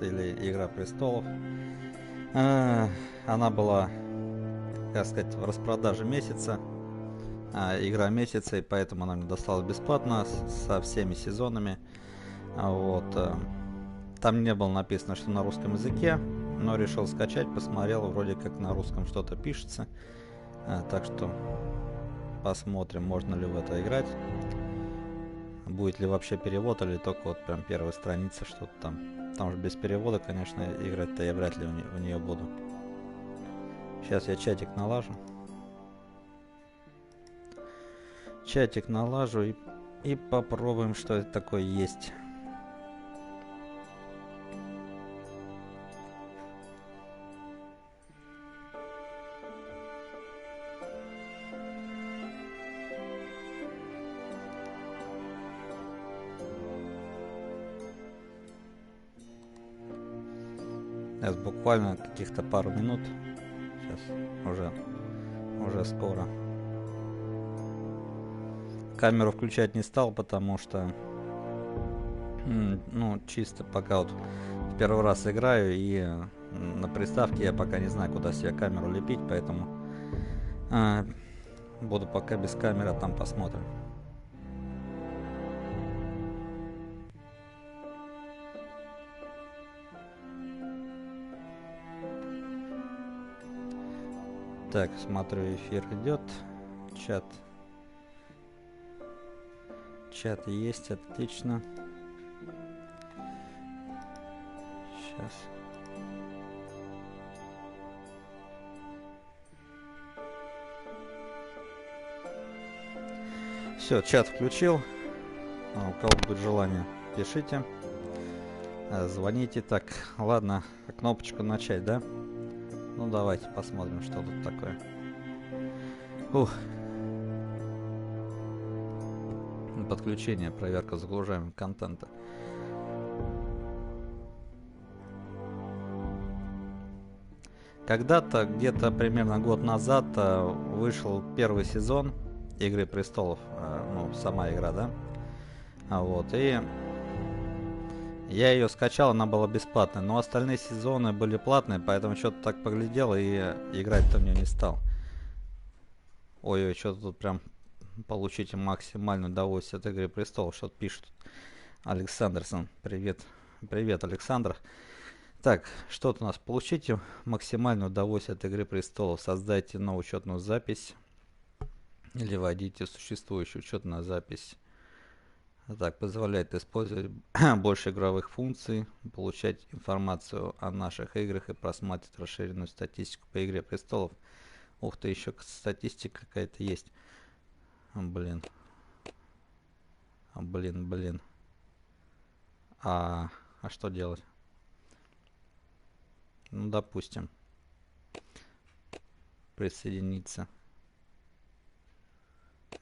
или Игра Престолов. Она была, как сказать, в распродаже месяца. Игра месяца, и поэтому она мне досталась бесплатно со всеми сезонами. Вот. Там не было написано, что на русском языке, но решил скачать, посмотрел, вроде как на русском что-то пишется. Так что посмотрим, можно ли в это играть. Будет ли вообще перевод, или только вот прям первая страница, что-то там. Там же без перевода, конечно, играть-то я вряд ли в нее буду. Сейчас я чатик налажу. Чатик налажу и попробуем, что это такое есть. Сейчас буквально каких-то пару минут. Сейчас уже скоро. Камеру включать не стал, потому что ну чисто пока вот в первый раз играю, и на приставке я пока не знаю, куда себе камеру лепить, поэтому буду пока без камеры, а там посмотрим. Так, смотрю, эфир идет. Чат есть, отлично. Сейчас. Все, чат включил. У кого будет желание, пишите. Звоните. Так, ладно, кнопочку начать, да? Ну давайте посмотрим, что тут такое. Ух. Подключение, проверка загружаемого контента. Когда-то, где-то примерно год назад, вышел первый сезон Игры Престолов. Ну, сама игра, да? Вот, и я ее скачал, она была бесплатная, но остальные сезоны были платные, поэтому что-то так поглядел и играть-то в нее не стал. Ой-ой, что-то тут прям получите максимальное удовольствие от Игры Престолов, что-то пишут. Александрсон, привет. Привет, Александр. Так, что-то у нас. Получите максимальное удовольствие от Игры Престолов. Создайте новую учетную запись или вводите существующую учетную запись. Так, позволяет использовать больше игровых функций, получать информацию о наших играх и просматривать расширенную статистику по Игре Престолов. Ух ты, еще статистика какая-то есть. Блин. Блин. А что делать? Ну, допустим. Присоединиться.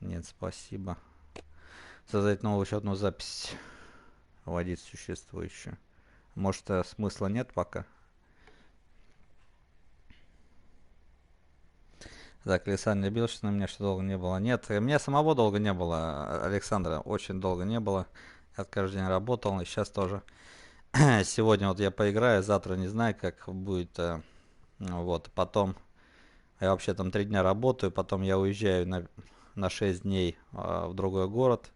Нет, спасибо. Создать новую учетную запись. Вводить существующую. Может, смысла нет пока? Так, Александр бил, что на меня что долго не было. Нет, меня самого долго не было, Александра. Очень долго не было. Я каждый день работал, и сейчас тоже. Сегодня вот я поиграю, завтра не знаю, как будет. Вот, потом... Я вообще там 3 дня работаю, потом я уезжаю на 6 дней в другой город.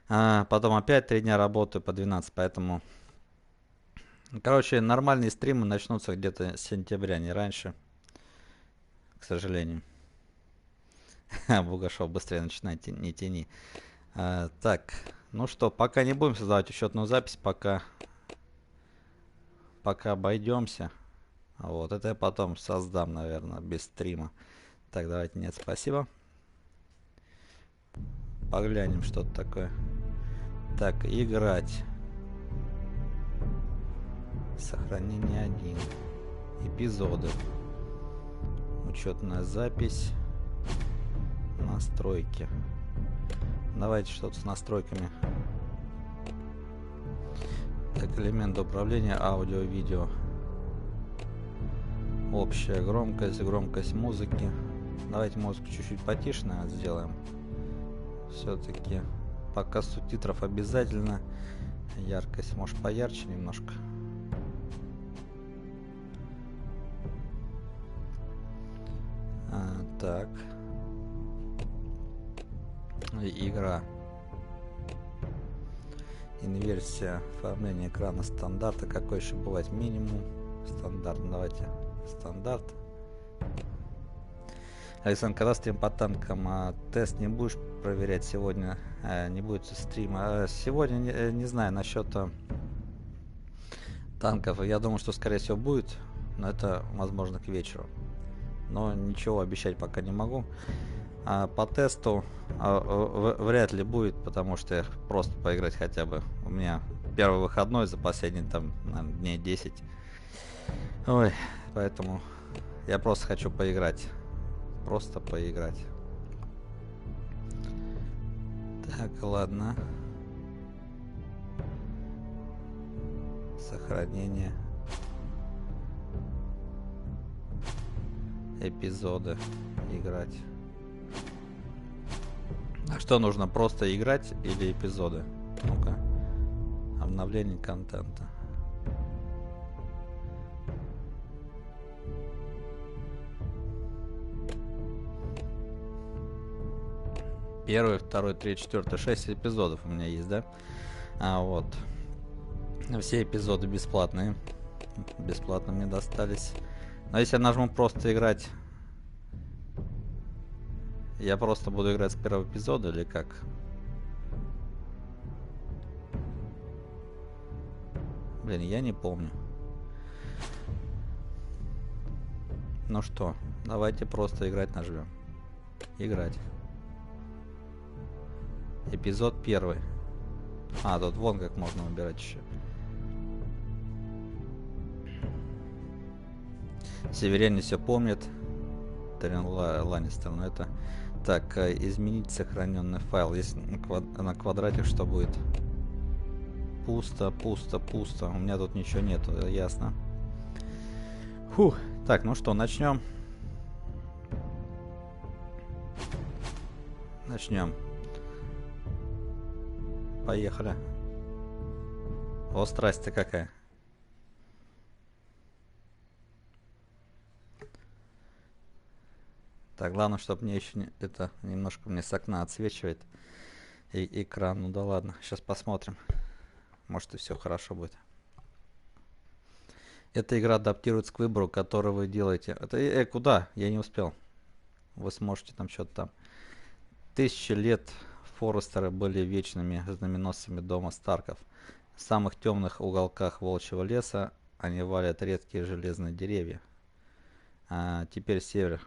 Потом опять 3 дня работаю по 12, поэтому... Короче, нормальные стримы начнутся где-то с сентября, не раньше. К сожалению. Бугашов, быстрее начинайте, не тяни. Так, ну что, пока не будем создавать учетную запись, пока обойдемся. Вот, это я потом создам, наверное, без стрима. Так, давайте, нет, спасибо. Поглянем, что тут такое. Так, играть. Сохранение 1. Эпизоды. Учетная запись. Настройки. Давайте что-то с настройками. Так, элементы управления, аудио, видео. Общая громкость музыки. Давайте музыку чуть-чуть потише, наверное, сделаем. Все-таки показ субтитров обязательно. Яркость, может, поярче немножко. Игра. Инверсия. Оформление экрана стандарта. Какой еще бывает? Минимум. Стандарт. Давайте. Стандарт. Александр, когда стрим по танкам? Тест не будешь проверять сегодня? Не будет стрима. Сегодня не знаю насчет танков. Я думаю, что скорее всего будет. Но это возможно к вечеру. Но ничего обещать пока не могу. По тесту вряд ли будет, потому что я просто поиграть хотя бы. У меня первый выходной за последние там, наверное, дней 10. Ой, поэтому я просто хочу поиграть. Просто поиграть. Так, ладно. Сохранение. Эпизоды. Играть. А что нужно? Просто играть или эпизоды? Ну-ка. Обновление контента. Первый, второй, третий, четвертый, 6 эпизодов у меня есть, да? Вот. Все эпизоды бесплатные. Бесплатно мне достались. Но если я нажму просто играть, я просто буду играть с первого эпизода или как? Блин, я не помню. Ну что, давайте просто играть нажмем. Играть. Эпизод первый. Тут вон как можно выбирать еще. Северяне все помнит. Тарин Ланнистер, но это... Так, изменить сохраненный файл. Если на квадрате что будет? Пусто, пусто, пусто. У меня тут ничего нету, ясно. Фух. Так, ну что, начнем. Начнем. Поехали. О, страсть-то какая. Так, главное, чтобы мне еще это немножко мне с окна отсвечивает экран. Ну да ладно, сейчас посмотрим. Может и все хорошо будет. Эта игра адаптируется к выбору, который вы делаете. Это куда? Я не успел. Вы сможете там что-то там. 1000 лет Форестеры были вечными знаменосцами дома Старков. В самых темных уголках волчьего леса они валят редкие железные деревья. Теперь север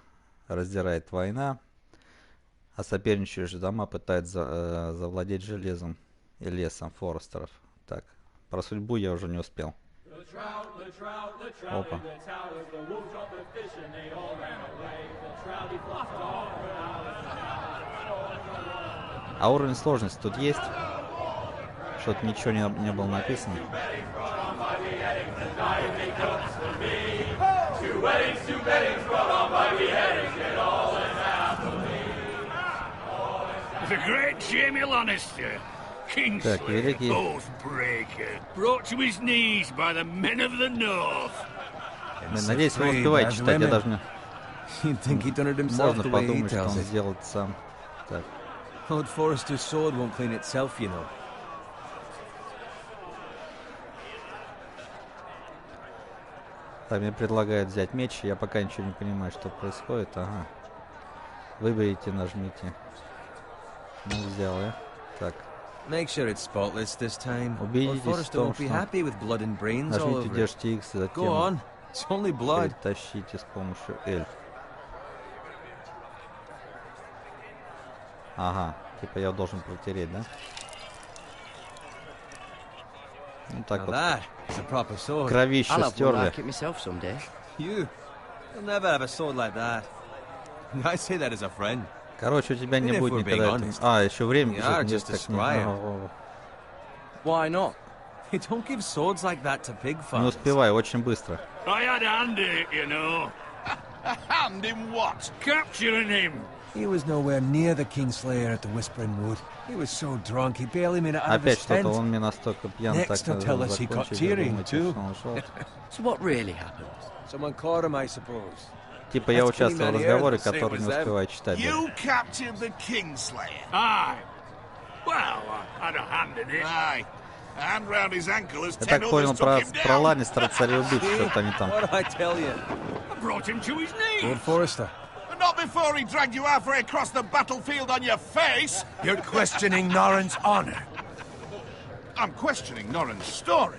раздирает война, а соперничающие дома пытаются завладеть железом и лесом Форестеров. Так, про судьбу я уже не успел. Опа. А уровень сложности тут есть? Что-то ничего не было написано. Так, великий... Надеюсь, вы успеваете читать, я даже не... Можно подумать, что он сделает сам. Так. Old Forester's sword won't clean itself, you know. Так, мне предлагают взять меч. Я пока ничего не понимаю, что происходит. Ага. Выберите, нажмите. Ну, взял я. Так. Make sure it's spotless this time. Убедитесь в том, что... Нажмите, держите X, затем... Go on. It's only blood. Перетащите с помощью L. Ага, типа я должен протереть, да? Ну так вот. Кровище стерли. Короче, у тебя не будет никогда... еще время бежит, так не успевай, очень быстро. He was nowhere near the Kingslayer at the Whispering Wood. He was so drunk he barely made it out of his tent. Опять что-то он мне настолько пьян, Next так they'll tell us he got tearing too. So what really happened? Someone caught him, I suppose. Типа я участвовал в разговоре, который не успеваю читать. You captured the Kingslayer. Aye, Я так понял, про Ланнистера царя-убийцу, что-то они там. Lord Forrester. Not before he dragged you halfway across the battlefield on your face! You're questioning Norrin's honor. I'm questioning Norrin's story,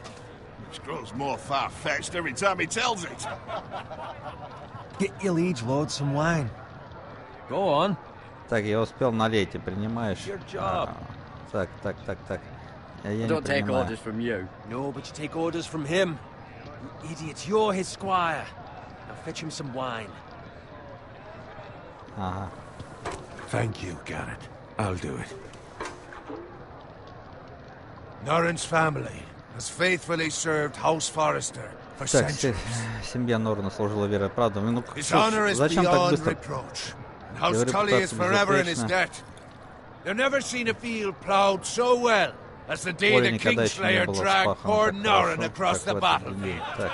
which grows more far-fetched every time he tells it. Get your liege lord some wine. Go on. Так, я успел налить, и принимаешь. Так. Я не Don't take принимаю. orders from you. No, but you take orders from him. You idiot, you're his squire. Now fetch him some wine. Ага. Thank you, Garrett. I'll do it. Norrin's family has faithfully served House Forrester for Так, centuries. семья Норна служила верой и правдой. Ну, His honor is зачем так beyond быстро? reproach. And House Tully is forever in his debt. They've never seen a field plowed so well as the day the Kingslayer dragged poor Norrin across the battlefield. Так.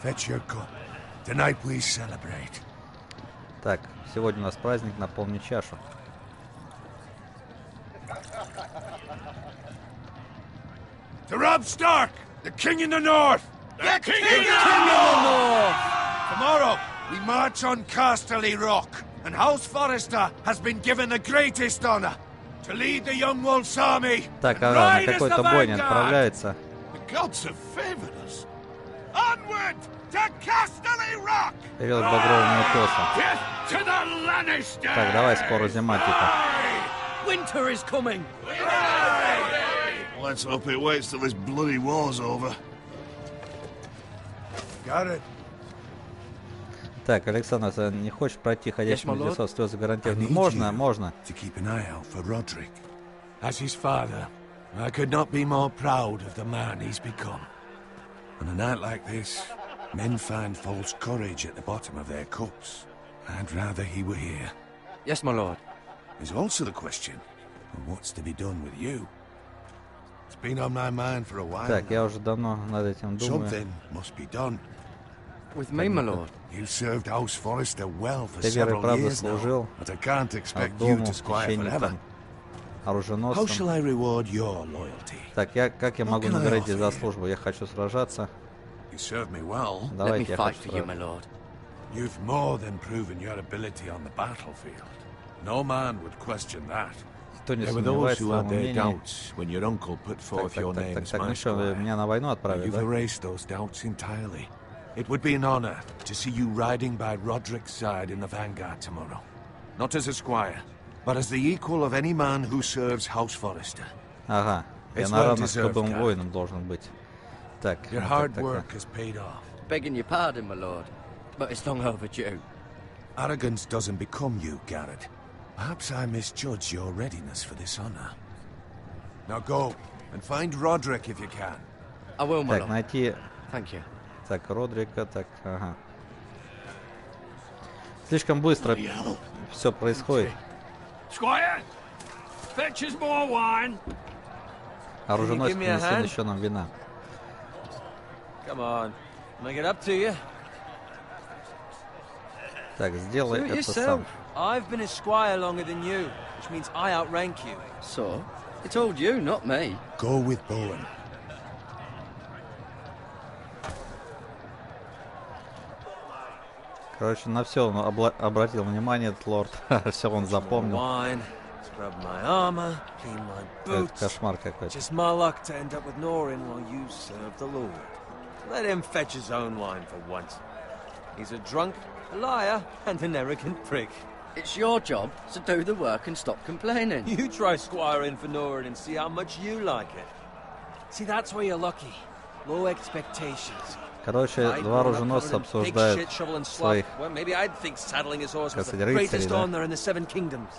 Fetch your cup. Tonight we celebrate. Так, сегодня у нас праздник, наполни чашу. To Rob Stark, the king in the north! The king in the north! Tomorrow, we march on Casterly Rock, and House Forrester has been given the greatest honor to lead the young wolf's army. Так, ага, на какой-то бой не отправляется. The gods have favored us. Onward to Casterly Rock! Вперед к багровому утесу. Так, давай, скоро зима, типа. Winter is coming. Let's hope it waits till this bloody war's over. Got it. Так, Александр, ты не хочешь пройти ходящему лесо слезы гарантированно? Можно. To keep an eye out for Roderick. As his father, I could not be more proud of the man he's become. On a night like this, men find false courage at the bottom of their cups. I'd rather he were here. Yes, my lord. There's also the question of what's to be done with you. It's been on my mind for a while. Так, я уже давно над этим думаю. Something must be done. With me, my lord. You served House Forrester well for Ты верой и several правдой years now, служил but I can't expect от you дому, to squire священником, forever. How оруженосцем. shall I reward your loyalty? Так, как я могу наградить за службу? Я хочу сражаться. You served me well. Let me Давайте, я fight хочу for you, my сражаться. lord. You've more than proven your ability on the battlefield. No man would question that. Кто не There were those сомневается в who had своем their мнении. doubts when your uncle put forth your name as Так, my ну что, squire. меня на войну отправят, You've да? erased those doubts entirely. It would be an honor to see you riding by Roderick's side in the vanguard tomorrow. Not as a squire, but as the equal of any man who serves House Forrester. Ага, я It's на well равных с deserved, любым Garrett. воином должен быть. Так, Your ну, hard так. work has paid off. Begging your pardon, my lord, but it's long overdue. Arrogance doesn't become you, Garrett. Perhaps I misjudge your readiness for this honor. Now go, and find Roderick if you can. I will, my Так, lord. найти... Thank you. Так, Родрика, так, ага. Слишком быстро все происходит. Squire, fetch us more wine. Оруженосец Can you give me a принесет hand? еще нам вина. Come on, make it up to you. Так, сделай Do it это сам. yourself. I've been a squire longer than you, which means I outrank you. So, it told you, not me. Go with Bowen. Короче, на все он обратил внимание, этот лорд. Все он запомнил. Wine, scrub my armor, clean my Это boots. кошмар какой-то. Just my luck to end up with Norrin while you serve the Lord. Let him fetch his own wine for once. He's a drunk, a liar, and an arrogant prick. It's your job to do the work and stop complaining. You try squiring for Norrin and see how much you like it. See, that's where you're lucky. Low expectations. Короче, два оруженосца обсуждают своих Well, maybe I'd think saddling his horse was the рыцарей, greatest да? honor in the Seven Kingdoms.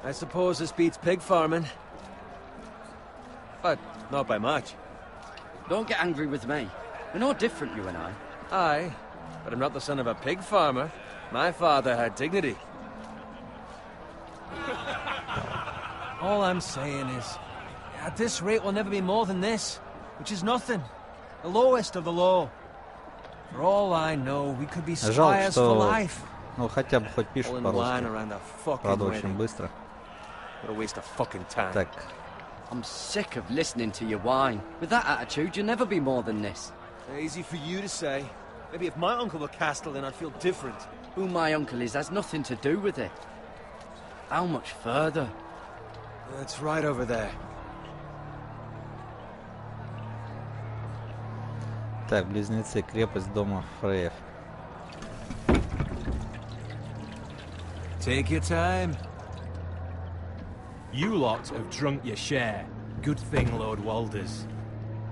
I suppose this beats pig farming. But not by much. Don't get angry with me. We're no different, you and I. Aye, but I'm not the son of a pig farmer. My father had dignity. All I'm saying is, at this rate we'll never be more than this, which is nothing. The lowest of the low. For all I know, we could be Жалко, squires for что life. Ну, хотя бы хоть пишут по-русски. Правда, очень быстро. Так. I'm sick of listening to your whine. With that attitude, you'll never be more than this. Easy for you to say. Maybe if my uncle were Castellan, I'd feel different. Who my uncle is has nothing to do with it. How much further? It's right over there. Так, близнецы, крепость дома Фреев. Take your time. You lot have drunk your share. Good thing Lord Walder's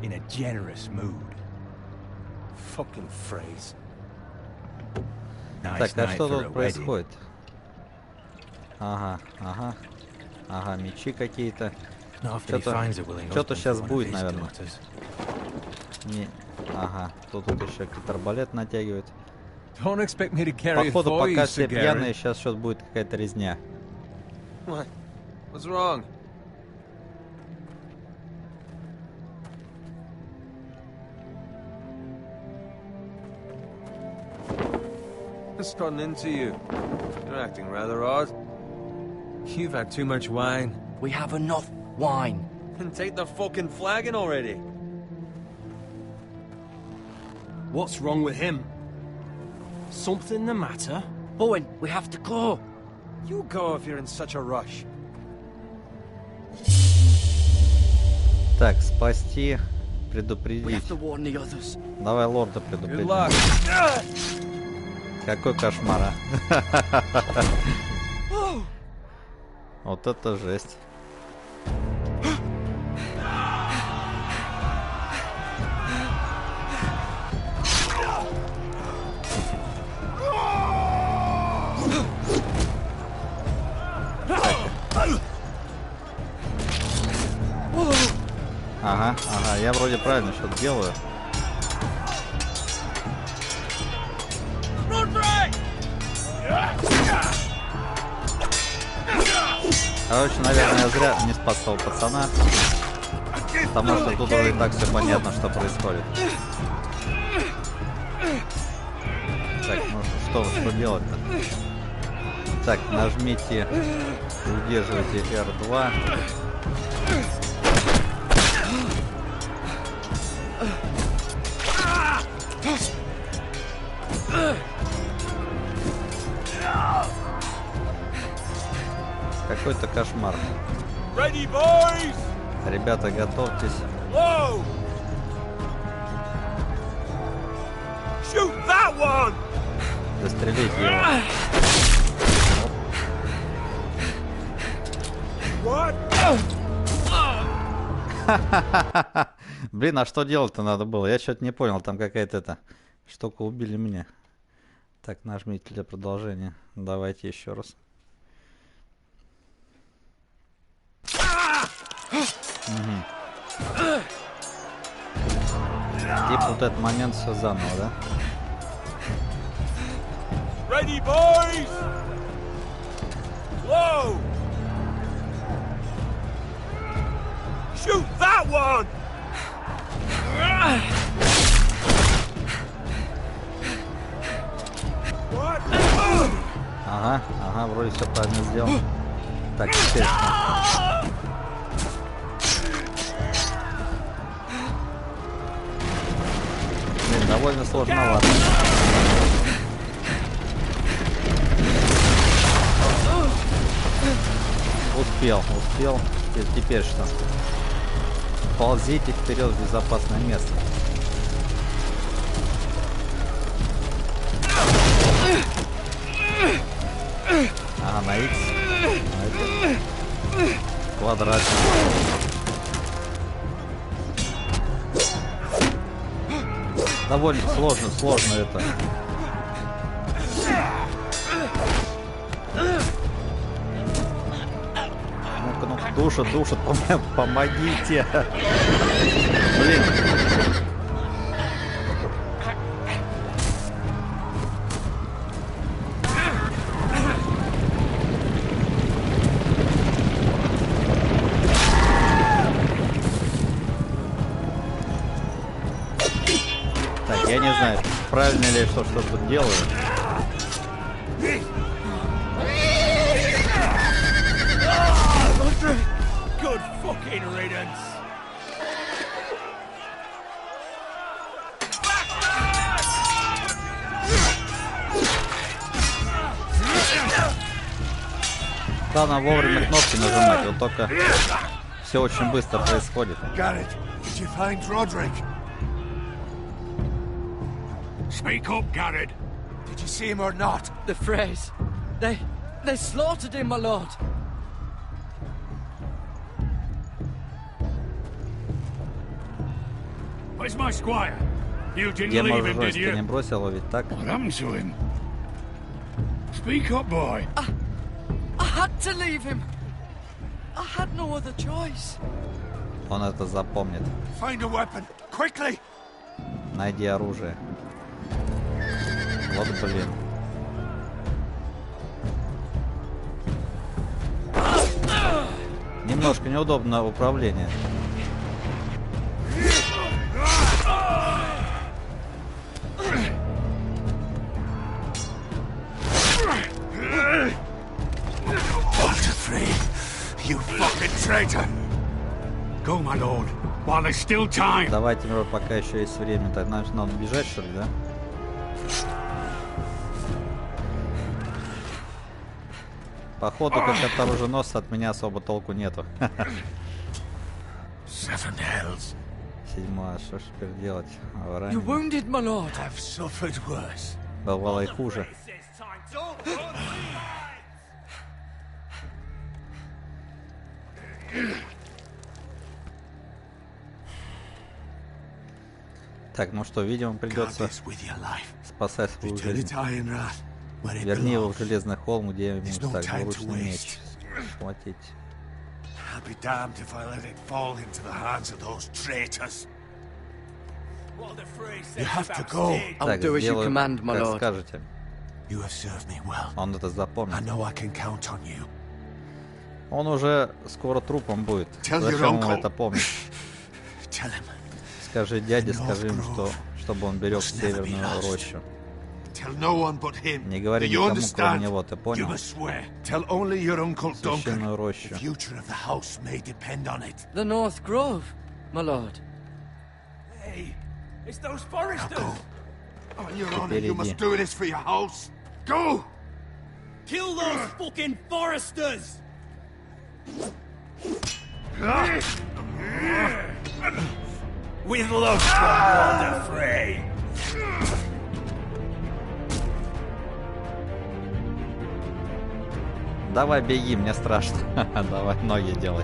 in a generous mood. Fucking phrase. Так, а что тут происходит? Ага, ага. Ага, мечи какие-то. Что-то сейчас будет, наверное. Не. Ага, тут еще какой-то арбалет натягивает. Походу, пока все пьяные, сейчас что-то будет какая-то резня. What's wrong? What's gotten into you? You're acting rather odd. You've had too much wine. We have enough wine. Then take the fucking flagon already. What's wrong with him? Something the matter? Bowen, we have to go. You go if you're in such a rush. Так, спасти, предупредить. Давай лорда предупредим. Какой кошмар, а? Вот это жесть. Ага, ага, я вроде правильно что-то делаю. Короче, наверное, я зря не спасал пацана. Потому что тут уже и так все понятно, что происходит. Так, ну что делать-то? Так, нажмите, удерживайте R2. Какой-то кошмар. Ребята, готовьтесь. Застрелите его. Блин, а что делать-то надо было? Я что-то не понял. Там какая-то штука, убили меня. Так, нажмите для продолжения. Давайте еще раз. Угу. Типа вот этот момент все заново, да? Ready, boys! Whoa! Shoot that one! What? Ага, ага, вроде все правильно сделал. Так, теперь. Блин, довольно сложновато. Успел. Теперь что? Ползите вперед в безопасное место. Ага, на X. Квадрат. Довольно сложно это. Ну-ка, душат, помогите. Блин. Так, я не знаю, правильно ли я что тут делаю. Good fucking riddance. Главное вовремя кнопки нажимать, вот только все очень быстро происходит. Garrett, did you find Roderick? Speak up, Garrett. Did you see him or not? The phrase. They slaughtered him, my lord. Where's my squire? You didn't Где leave him, можешь did you? ты не бросил его ведь так? What happened to him? Speak up, boy. I had to leave him. I had no other choice. Он это запомнит. Find a weapon, quickly. Найди оружие. Вот блин. Немножко неудобно управление. You fucking traitor! Go, my lord, while there's still time. Давайте, народ, пока еще есть время. Так, значит, надо бежать, что ли, да? Походу, как от оруженосца от меня особо толку нету. Seven hells. Седьмая, что ж теперь делать? You wounded, my lord. I've suffered worse. Бывало и хуже. Так, ну что, видимо, придется спасать свою жизнь. Верни его в железный холм, где ему так двуручный меч схватить. I'll be damned if I let it fall into the hands of those traitors. You have to go. I'll Так, do as you сделаю, command, my как lord. скажете. You have served me well. Он это I запомнит. know I can count on you. Он уже скоро трупом будет. Tell your Зачем ему uncle. это помнить? Tell him. Скажи дяде, скажи им, что, чтобы он берег северную рощу. Tell no one but him. Не Do говори you никому, кроме understand? него, ты You понял? must swear. Tell only your uncle Duncan. Священную рощу. The future of the house may depend on it. The North Grove, my lord. Hey, it's those Now foresters. go. On your honor, Теперь you иди. must do this for your house. Go! Kill those fucking foresters. With love from Lord of Frey. Давай беги, мне страшно. Давай ноги делай.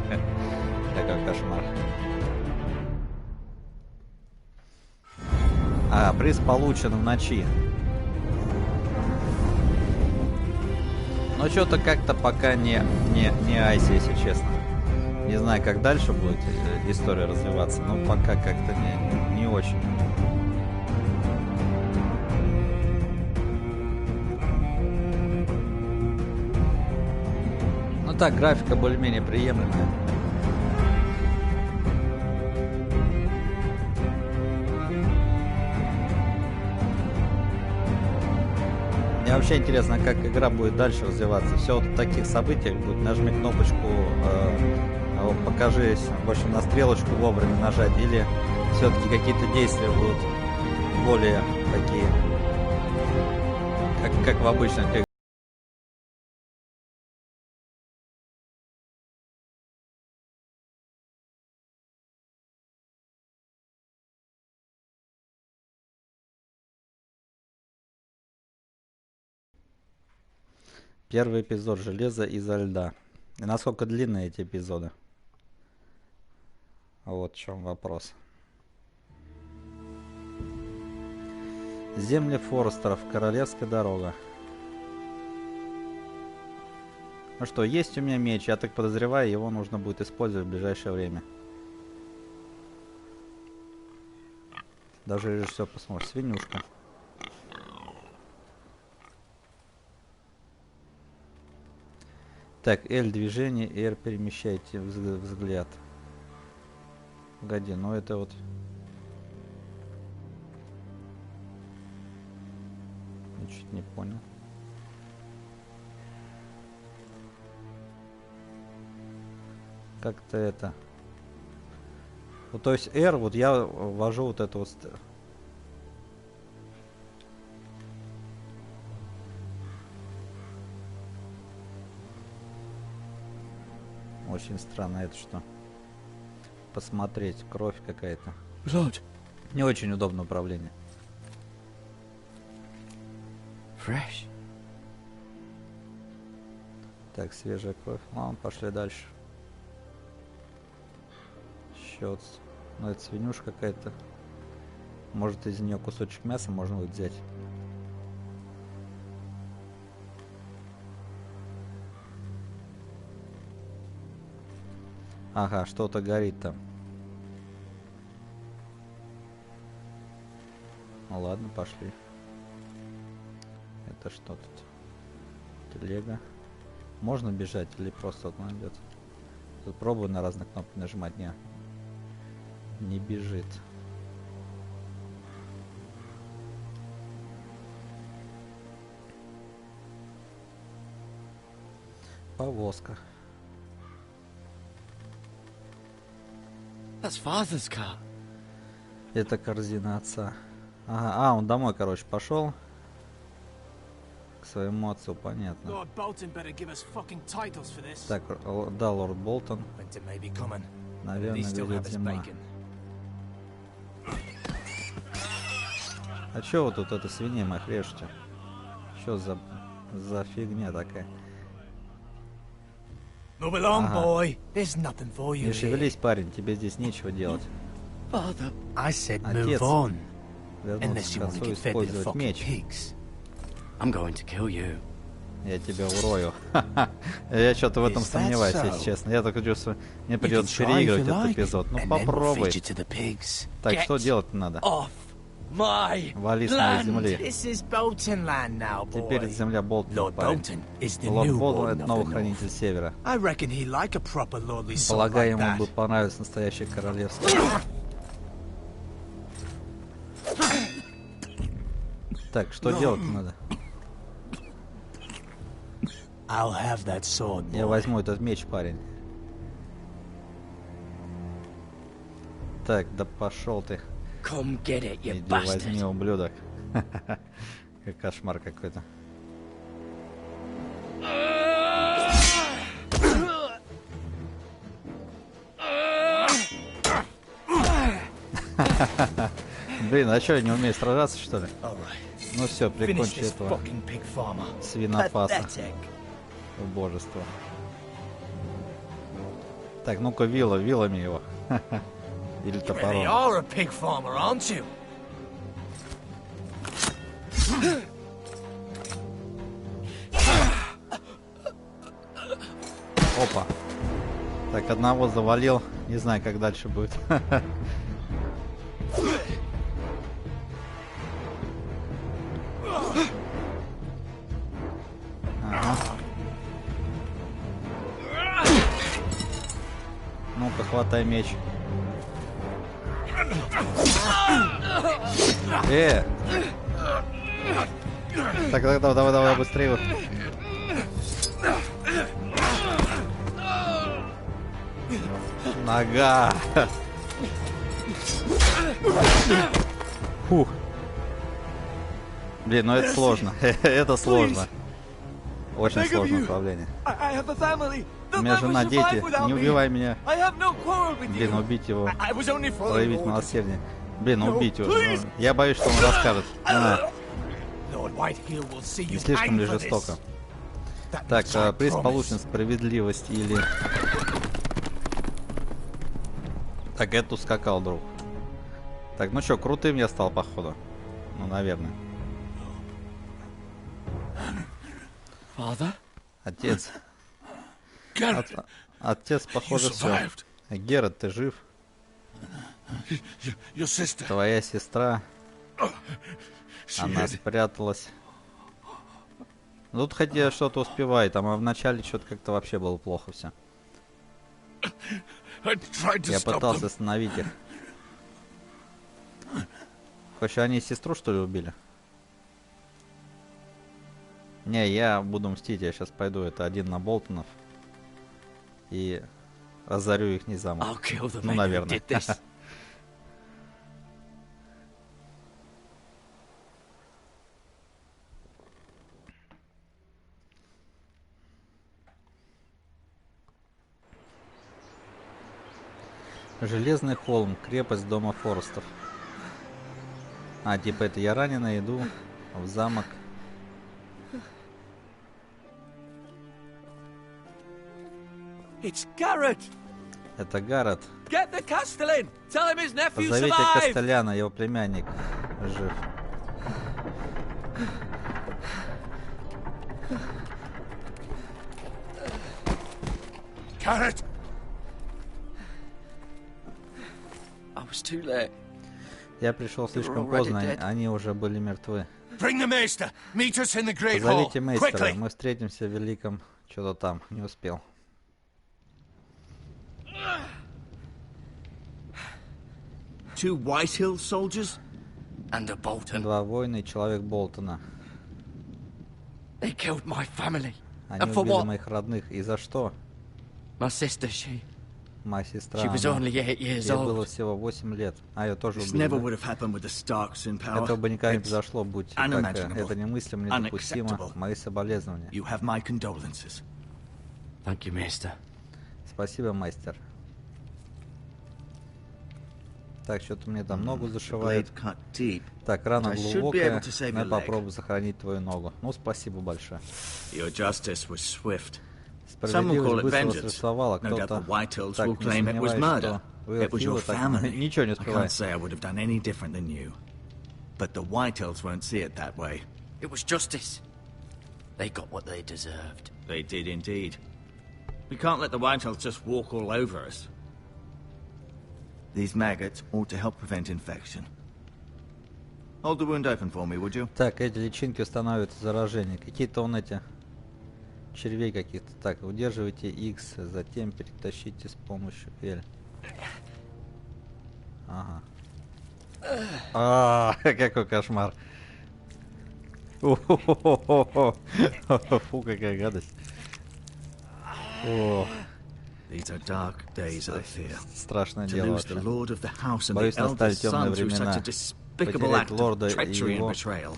Какой кошмар. А, приз получен в ночи. Но что-то как-то пока не айси, если честно. Не знаю, как дальше будет история развиваться, но пока как-то не очень. Ну так, графика более-менее приемлемая. Мне вообще интересно, как игра будет дальше развиваться. Все вот в таких событиях будет. Нажми кнопочку, покажись, в общем, на стрелочку вовремя нажать. Или все-таки какие-то действия будут более такие, как в обычных играх. Первый эпизод «Железо изо льда». И насколько длинные эти эпизоды? Вот в чем вопрос. Земли Форестеров. Королевская дорога. Ну что, есть у меня меч. Я так подозреваю, его нужно будет использовать в ближайшее время. Даже режиссер посмотрит. Свинюшка. Так, L движение, R перемещайте взгляд. Погоди, ну это вот... Я чуть не понял. как-то это... Вот, то есть R, вот я ввожу вот это вот... Очень странно, это что? Посмотреть, кровь какая-то. Не очень удобное управление. Fresh. Так, свежая кровь. Ладно, пошли дальше. Счет. Ну, это свинюшка какая-то. Может, из нее кусочек мяса можно будет взять. Ага, что-то горит там. Ну ладно, пошли. Это что тут? Телега. Можно бежать или просто одно идет? Тут пробую на разные кнопки нажимать. Не бежит. Повозка. That's father's car. Это корзина отца. Ага, он домой, короче, пошел. К своему отцу, понятно. Lord Bolton better give us fucking titles for this. Так, да, лорд Болтон. Winter may be coming. Наверное, ведет зима. А чё вы тут это свиней моих режете? Чё за фигня такая? Move along, boy. There's nothing for you Не here. шевелись, парень, тебе здесь нечего делать. Father, I said Отец move on. вернулся Unless к you want to отцу get fed to the использовать fucking меч. pigs. I'm going to kill you. Я тебя урою. Я что-то в этом Is that сомневаюсь, so? если честно. Я только чувствую, мне You can придется try if переигрывать you этот like, эпизод. Ну and then we'll попробуй. feed you to the pigs. Так, Get что делать надо? off my Вали с моей land. земли. This is Bolton land now, Теперь это boy. земля Болтона, Lord парень. Bolton is the Лорд new Болтон — warden это of новый the хранитель north. Севера. I reckon he like a proper lordly son Полагаю, like ему бы that. понравилось настоящее королевство. Так, что делать надо? I'll have that sword, Я boy. возьму этот меч, парень. Так, да пошел ты. Come get it, you Иди возьми, bastard. ублюдок. Как кошмар какой-то. Блин, а что, я не умею сражаться, что ли? All right. Ну все, Finish прикончи this этого fucking pig farmer. свинопаса. Pathetic. Убожество. Так, ну-ка, вилами его. Или You really топором. are a pig farmer, aren't you? Опа. Так, одного завалил. Не знаю, как дальше будет. Ага. Ну-ка, хватай меч. Так, давай, быстрее. Нога. Фух. Блин, ну это сложно. Это сложно. Очень сложное управление. У меня жена, дети. Не убивай меня. Блин, убить его. Проявить милосердие. Блин, убить его. Я боюсь, что он расскажет. Не слишком ли жестоко? Так, приз получен, справедливость или... Так, это ускакал, друг. Так, ну что, крутым я стал, походу. Ну, наверное. Father? Отец. Отец, походу, все. Герат, ты жив? Твоя сестра. Она спряталась. Тут хотя что-то успевает, а в начале что-то как-то вообще было плохо все. Я пытался остановить их. Хочешь, они сестру, что ли, убили? Не, я буду мстить. Я сейчас пойду. Это один на Болтонов. И озарю их не замок. I'll kill the Ну, man who наверное. did this. Железный холм, крепость дома Форестов. А, типа это я раненый, иду в замок. It's Garrett. Это Гаррет. Get the Castellan. Tell him his nephew Позовите survived. Кастеляна, его племянник жив. Garrett! I was too late. Я пришел слишком поздно, они уже были мертвы. Bring the maester. Meet us in the great hall. Позовите мейстера, Quickly. мы встретимся в великом... Что-то там, не успел. Two Whitehill soldiers? And a Bolton. Два воина и человек Болтона. They killed my family. Они And for убили what? моих родных. И за что? My sister, she Моя сестра, was она- only 8 years ей было old. всего 8 лет. А ее тоже This убили. never да? would have happened with the Starks in power. Этого бы никогда не It's произошло, будь так, unimaginable. это немыслимо, недопустимо. Unacceptable. Мои соболезнования. You have my condolences. Thank you, Maester. Спасибо, мастер. Так, что-то мне там ногу зашивает. Blade cut deep. Так, рана I should be глубокая, able to save но я your leg. попробую сохранить твою ногу. Ну, спасибо большое. Your justice was swift. Some will Справедливость call it быстро vengeance. восторжествовала, No doubt кто-то the Whitehills так will не claim it was сомневаюсь, murder. что вы It was your Фила так family. ничего не I скрывает. can't say I would have done any different than you. But the Whitehills won't see it that way. It was justice. They got what they deserved. They did indeed. We can't let the Whitehills just walk all over us. These maggots ought to help prevent infection. Hold the wound open for me, would you? Так, эти личинки устанавливают заражение. Какие-то он эти червей каких-то. Так, удерживайте X, затем перетащите с помощью L. Ага. Какой кошмар. Фу, какая гадость. О, These are dark days, I fear. страшное To дело lose the вообще. lord of the house and Боюсь, the настали eldest темные son through such времена. a despicable Потерять act лорда of и treachery and его. betrayal.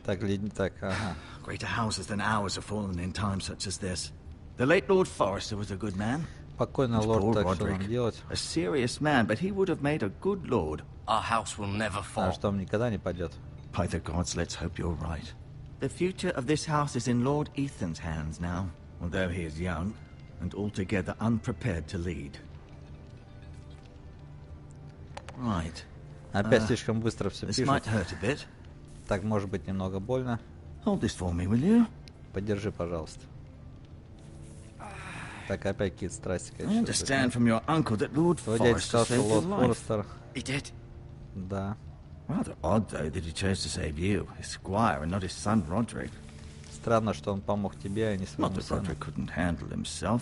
Так, так, ага. Greater houses than ours have fallen in times such as this. The late Lord Forrester was a good man. Спокойно, And лорд, poor так что нам Roderick, делать? a serious man, but he would have made a good lord. Our house will never А fall. что, он никогда не пойдет? By the gods, let's hope you're right. The future of this house is in Lord Ethan's hands now, although he is young and altogether unprepared to lead. Right. Опять слишком быстро все This might пишут. hurt a bit. Так, может быть, немного больно. Hold this for me, will you? Подержи, пожалуйста. Так, опять какие-то страсти, I конечно. understand from your uncle that Lord Твой дядя Forrester сказал, что saved your лорд life. Форестер... He did. Да. Rather odd, though, that he chose to save you, his squire, and not his son Roderick. Странно, что он помог тебе, а не Not своему that сыну. Roderick couldn't handle himself.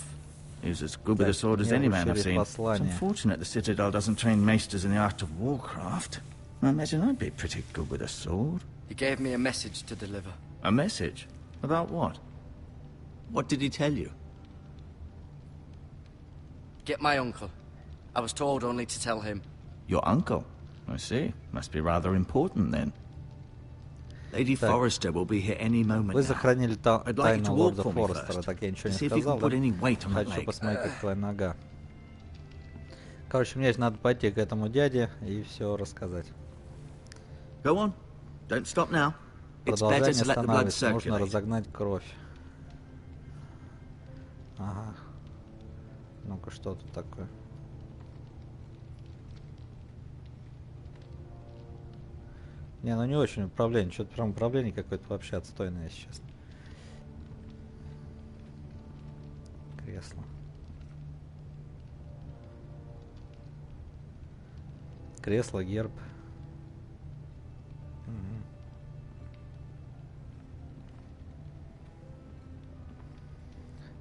He was as good with a Так, sword as мне any man I've вручили seen. It's послание. unfortunate the Citadel doesn't train maesters in the art of warcraft. I imagine I'd be pretty good with a sword. He gave me a message to deliver. A message? About what? What did he tell you? Get my uncle. I was told only to tell him. Your uncle? I see. Must be rather important then. Lady Так. Forrester will be here any moment Вы now. сохранили I'd like you тайну to walk лорда for me Форестера. first. Так я ничего не See if you сказал, can да? put any weight on that Хочу leg. посмотреть, как твоя нога. Короче, мне надо пойти к этому дяде и все рассказать. Go on. Don't stop now. It's better Продолжение to let the blood останавливается. Нужно circulate. разогнать кровь. Ага. Ну-ка, что тут такое? Не, ну не очень управление. Что-то прям управление какое-то вообще отстойное сейчас. Кресло. Кресло, герб. Мгм.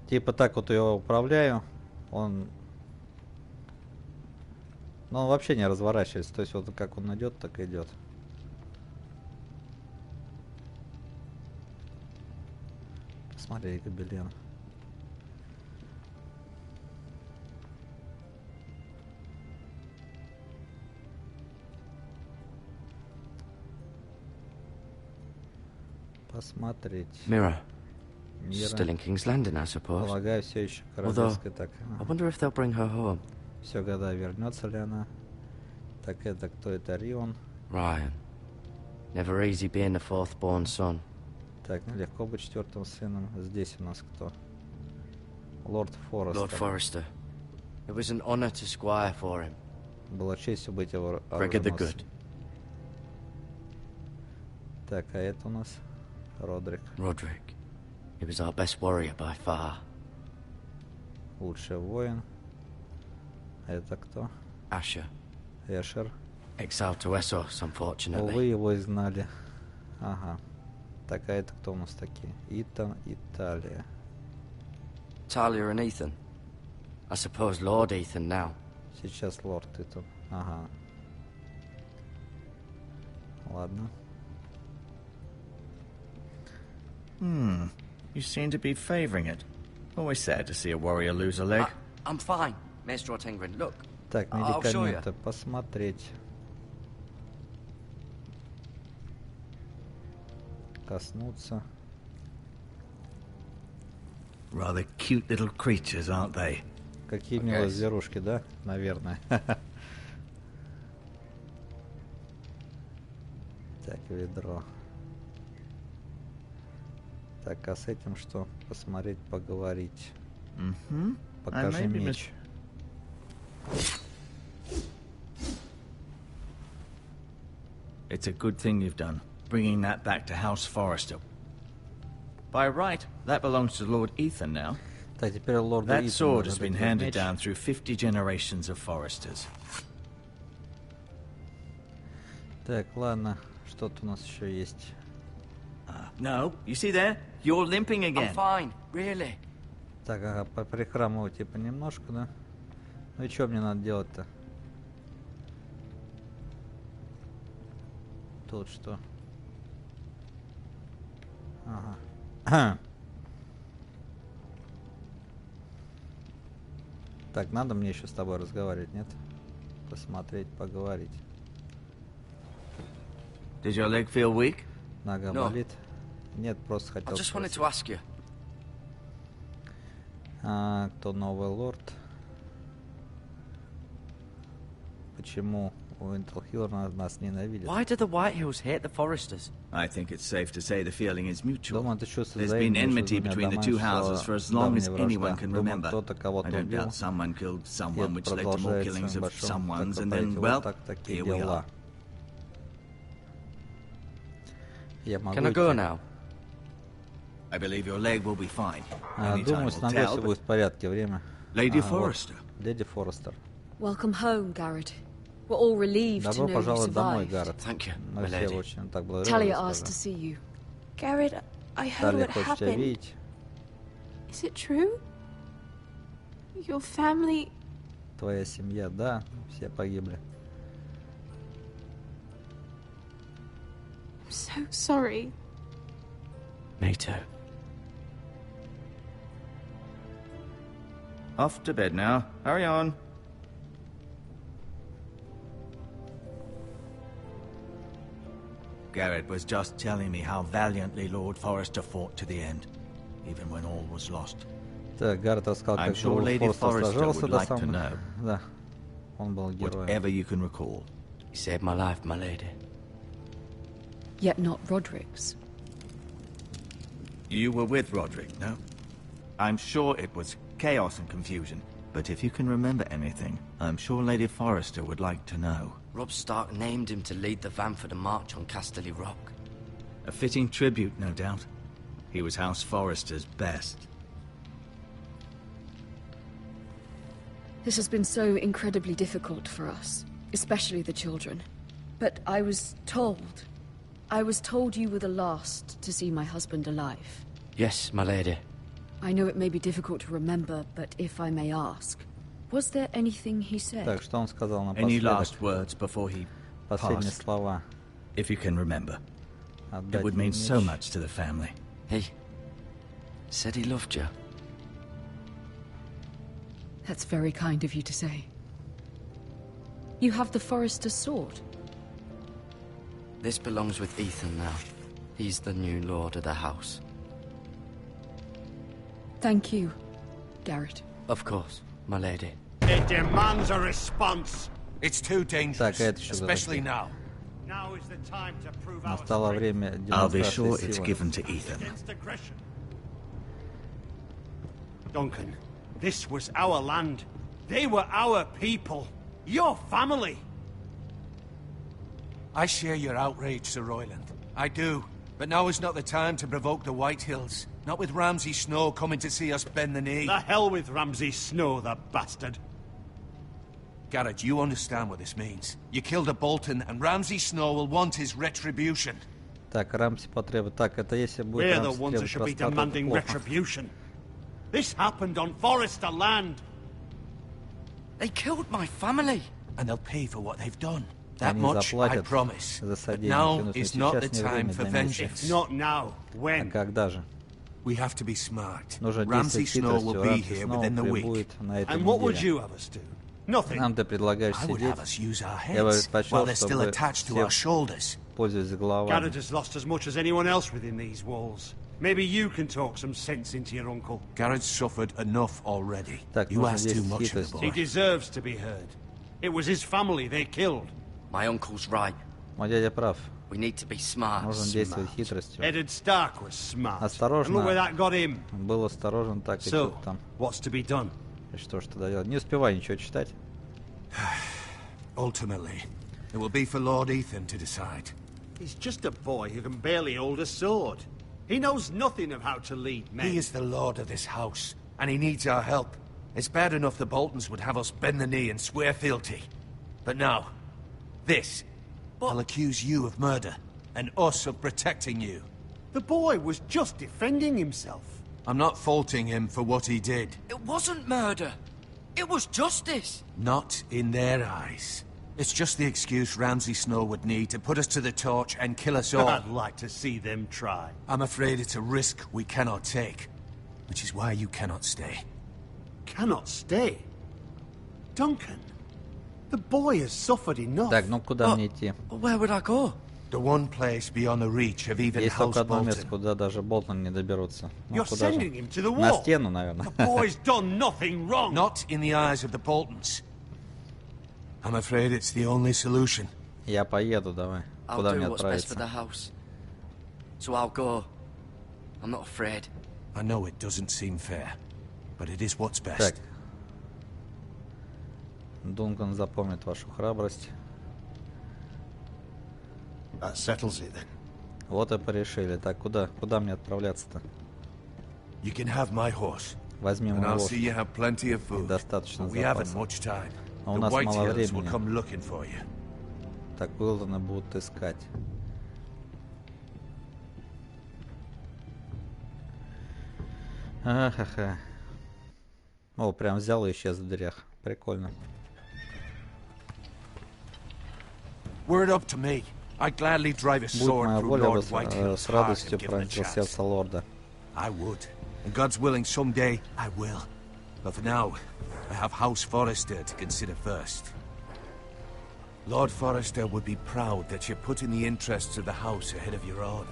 Типа так вот я его управляю. Он... Ну, он вообще не разворачивается. То есть вот как он идет, так и идет. Посмотри, гобелен. Посмотреть. Mirror. Мира. Still in King's Landing, I suppose. Полагаю, все еще Although, королевская. Так. I wonder if they'll bring her home. Все года вернется ли она? Так это кто? Это Рион. Ryan. Never easy being the fourth born son. Так, нелегко быть четвертым сыном. Здесь у нас кто? Лорд Форестер. Lord Forrester. It was an honor to squire for him. Было честью быть его Frigga the оруженосцем. Good. Так, а это у нас Родрик. Roderick. He was our best warrior by far. Лучший воин. А это кто? Asher. Эшер. Exiled to Essos, unfortunately. Увы, его изгнали. Ага. Так, а это кто у нас такие? Итан, Италия. Talia and Ethan. I suppose Lord Ethan now. Сейчас лорд Итан. Ага. Ладно. You seem to be favoring it. Always sad to see a warrior lose a leg. I'm fine, Maestro Tingrin. Look. Так, I'll show you. медикаменты. Посмотреть. Коснуться. Rather cute little creatures, aren't they? Какие милые зверушки, да? Наверное. Так, ведро. Так, а с этим что? Посмотреть, поговорить. Покажи меч. It's a good thing you've done, bringing that back to House Forrester. By right, that belongs to Lord Ethan now. Так, теперь лорду That Итану sword has надо been дать handed меч. down through 50 generations of Forresters. Так, ладно. Что-то у нас еще есть. No, you see there? You're limping I'm again. fine, really. Так, ага, поприхрамывать типа немножко, да? Ну и что мне надо делать-то? Тут что? Ага. Так, надо мне еще с тобой разговаривать, нет? Посмотреть, поговорить. Does your leg feel weak? Нога No. болит? Нет, просто I хотел just wanted спросить. to ask you. Кто новый лорд? Почему Уинтл Хиллер нас ненавидит? Why do the Whitehills hate the Forresters? I think it's safe to say the feeling is mutual. Думаю, это чувство There's been взаимное enmity между between the двумя two домами, houses что for as long as давняя anyone вражда. can Думаю, remember. кто-то I кого-то don't убил. doubt someone killed И someone, это which led to more продолжается killings of большом someone's, and так then, вот well, такие here we дела. are. Я могу Can I go идти? now? I believe your leg will be fine. Only time Думаю, will с ногой tell, все but будет в порядке. Время. Lady Вот. Forrester. Леди Форестер. Welcome home, Garrett. We're all relieved to Добро know you пожаловать домой, survived. Гаррет. Thank you, Мы my все lady. очень так благодарны. Talia asked to see you. Garrett, I heard Талия what хочет тебя happened. видеть. Is it true? Your family... Твоя семья, да, все погибли. I'm so sorry. Me too. Off to bed now. Hurry on. Garrett was just telling me how valiantly Lord Forrester fought to the end, even when all was lost. Так, Гаррет рассказал, I'm как sure Лорд Lady Форестер Forrester сражался would до like to самого... know. Да, он был героем. Whatever you can recall. You saved my life, my lady. Yet not Roderick's. You were with Roderick, no? I'm sure it was chaos and confusion. But if you can remember anything, I'm sure Lady Forrester would like to know. Robb Stark named him to lead the van for the march on Casterly Rock. A fitting tribute, no doubt. He was House Forrester's best. This has been so incredibly difficult for us, especially the children. But I was told you were the last to see my husband alive. Yes, my lady. I know it may be difficult to remember, but if I may ask, was there anything he said? Так, что он сказал Any напоследок? last words before he Последние passed? слова. If you can remember. Отдать It would мне mean so меч. much to the family. He said he loved you. That's very kind of you to say. You have the Forrester's sword. This belongs with Ethan now. He's the new lord of the house. Thank you, Garrett. Of course, my lady. It demands a response. It's too dangerous, especially now. Now is the time to prove our Настало время I'll be sure демонстрации it's силы. given to Ethan. against aggression. Duncan, this was our land. They were our people. Your family. I share your outrage, Sir Royland. I do. But now is not the time to provoke the Whitehills. Not with Ramsay Snow coming to see us bend the knee. The hell with Ramsay Snow, the bastard. Garrett, you understand what this means. You killed a Bolton, and Ramsay Snow will want his retribution. Так, Рамси потребует. Так, это если будет We're the Рамси ones that требовать should be расплату, это demanding плохо. retribution. This happened on Forester land. They killed my family. And they'll pay for what they've done. That Они much I заплатят promise. за But содеянное. now Клянусь, is но not the сейчас не time время for для мести. vengeance. Not now. А When? когда же? We have to be smart. Нужно Ramsay действовать Snow will хитростью. be Рамси here снова within the week. прибудет на этой And what would неделе. you have us do? Nothing. Нам ты предлагаешь I would have сидеть, us use our я бы heads while предпочел, they're still чтобы attached to все our shoulders. пользовались головами. Garrett has lost as much as anyone else within these walls. Maybe you can talk some sense into your uncle. Garrett's suffered enough already. Так, You нужно asked too действовать much of the хитростью. He boy. deserves to be heard. It was his family they killed. My uncle's right. Мой дядя прав. We need to be smart. Нужно действовать хитростью. Eddard Stark was smart. Осторожно. And look where that got him. Был осторожен, так и So, что там. what's to be done? И что ж тогда делать? Не успеваю ничего читать. Ultimately, it will be for Lord Ethan to decide. He's just a boy who can barely hold a sword. He knows nothing of how to lead men. He is the lord of this house, and he needs our help. It's bad enough the Boltons would have us bend the knee and swear fealty. But now, this. I'll accuse you of murder, and us of protecting you. The boy was just defending himself. I'm not faulting him for what he did. It wasn't murder. It was justice. Not in their eyes. It's just the excuse Ramsay Snow would need to put us to the torch and kill us all. I'd like to see them try. I'm afraid it's a risk we cannot take, which is why you cannot stay. Cannot stay. Duncan, the boy has suffered enough. Так, ну куда мне идти? Where would I go? The one place beyond the reach of even Есть House только одно место, Bolton. куда даже Болтон не доберутся. Ну, You're куда же? sending him to the На wall. стену, наверное. The boy's done nothing wrong. Not in the eyes of the Boltons. I'm afraid it's the only solution. Я поеду, давай. I'll Куда мне do what's best for отправиться? the house. So I'll go. I'm not afraid. I know it doesn't seem fair, but it is what's Так. best. Дункан запомнит вашу храбрость. That settles it then. Вот и порешили. Так, куда мне отправляться-то? You can have my horse, Возьми and мой I'll лошадь. see you have plenty of И food. достаточно But we haven't запасов. much time. А у The нас мало Whitehills will времени. come looking for you. Так Уилтона будут искать. Ахаха. О, прям взял и исчез в дверях. Прикольно. Were it up to me, I'd gladly drive a Будет sword моя through воля, Lord с Whitehill's heart радостью and give him a пронзил chance. сердце лорда. I would. And God's willing, someday I will. But for now, I have House Forrester to consider first. Lord Forrester would be proud that you're putting the interests of the house ahead of your own.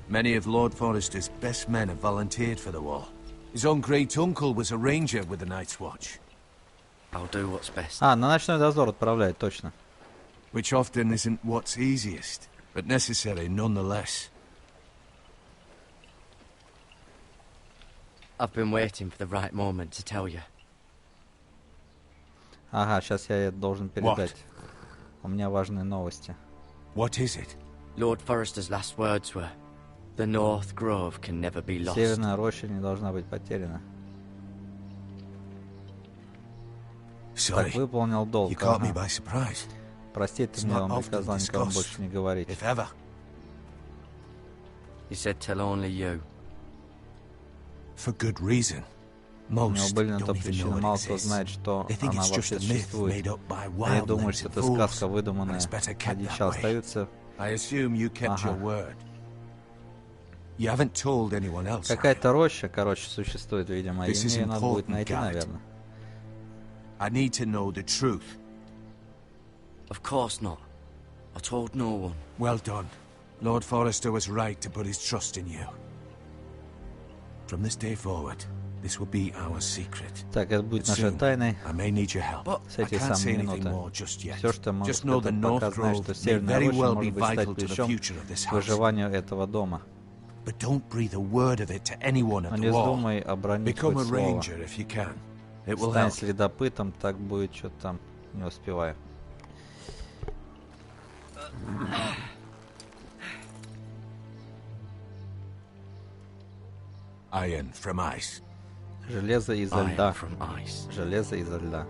Many of Lord Forrester's best men have volunteered for the war. His own great-uncle was a ranger with the Night's Watch. I'll do what's best. А, на ночной дозор отправляет, точно. Which often isn't what's easiest, but necessary nonetheless. I've been waiting for the right moment to tell you. Ага, сейчас я это должен передать. У меня важные новости. What is it? Lord Forrester's last words were, "The North Grove can never be lost." Северная роща не должна быть потеряна. Sorry, Так, выполнил долг. you caught me Ага. by surprise. Прости, ты It's мне not вам often приказал никому discussed, больше не говорить. if ever. He said, "Tell only you." For good reason. У него Most были на то don't even причины. know it Мало кто exists. знает, что They think она it's just вообще a myth существует. made up by Они думают, wildlings что and это fools, сказка, and выдуманная. it's better kept Одни that way. остаются. I assume you kept your Ага. word. You haven't told anyone else. have you? Какая-то роща, короче, существует, видимо. И This is мне ее надо будет important, найти, Garrett. наверное. I need to know the truth. Of course not. I told no one. Well done. Lord Forrester was right to put his trust in you. From this day forward, this will be our secret. Так, это будет нашей тайной I may need your help. с эти самые минуты. Все, что мы Just know that North показать, что Grove may Северная very Роща well может be быть стать vital to the ключом future of this к house. выживанию этого дома. But don't breathe a word of it to anyone at Но the не wall. вздумай обронить Become a хоть слово. ranger if you can. It will Стань help. следопытом, так будет, что там не успеваю. Iron from ice. Железо изо льда. Железо изо льда.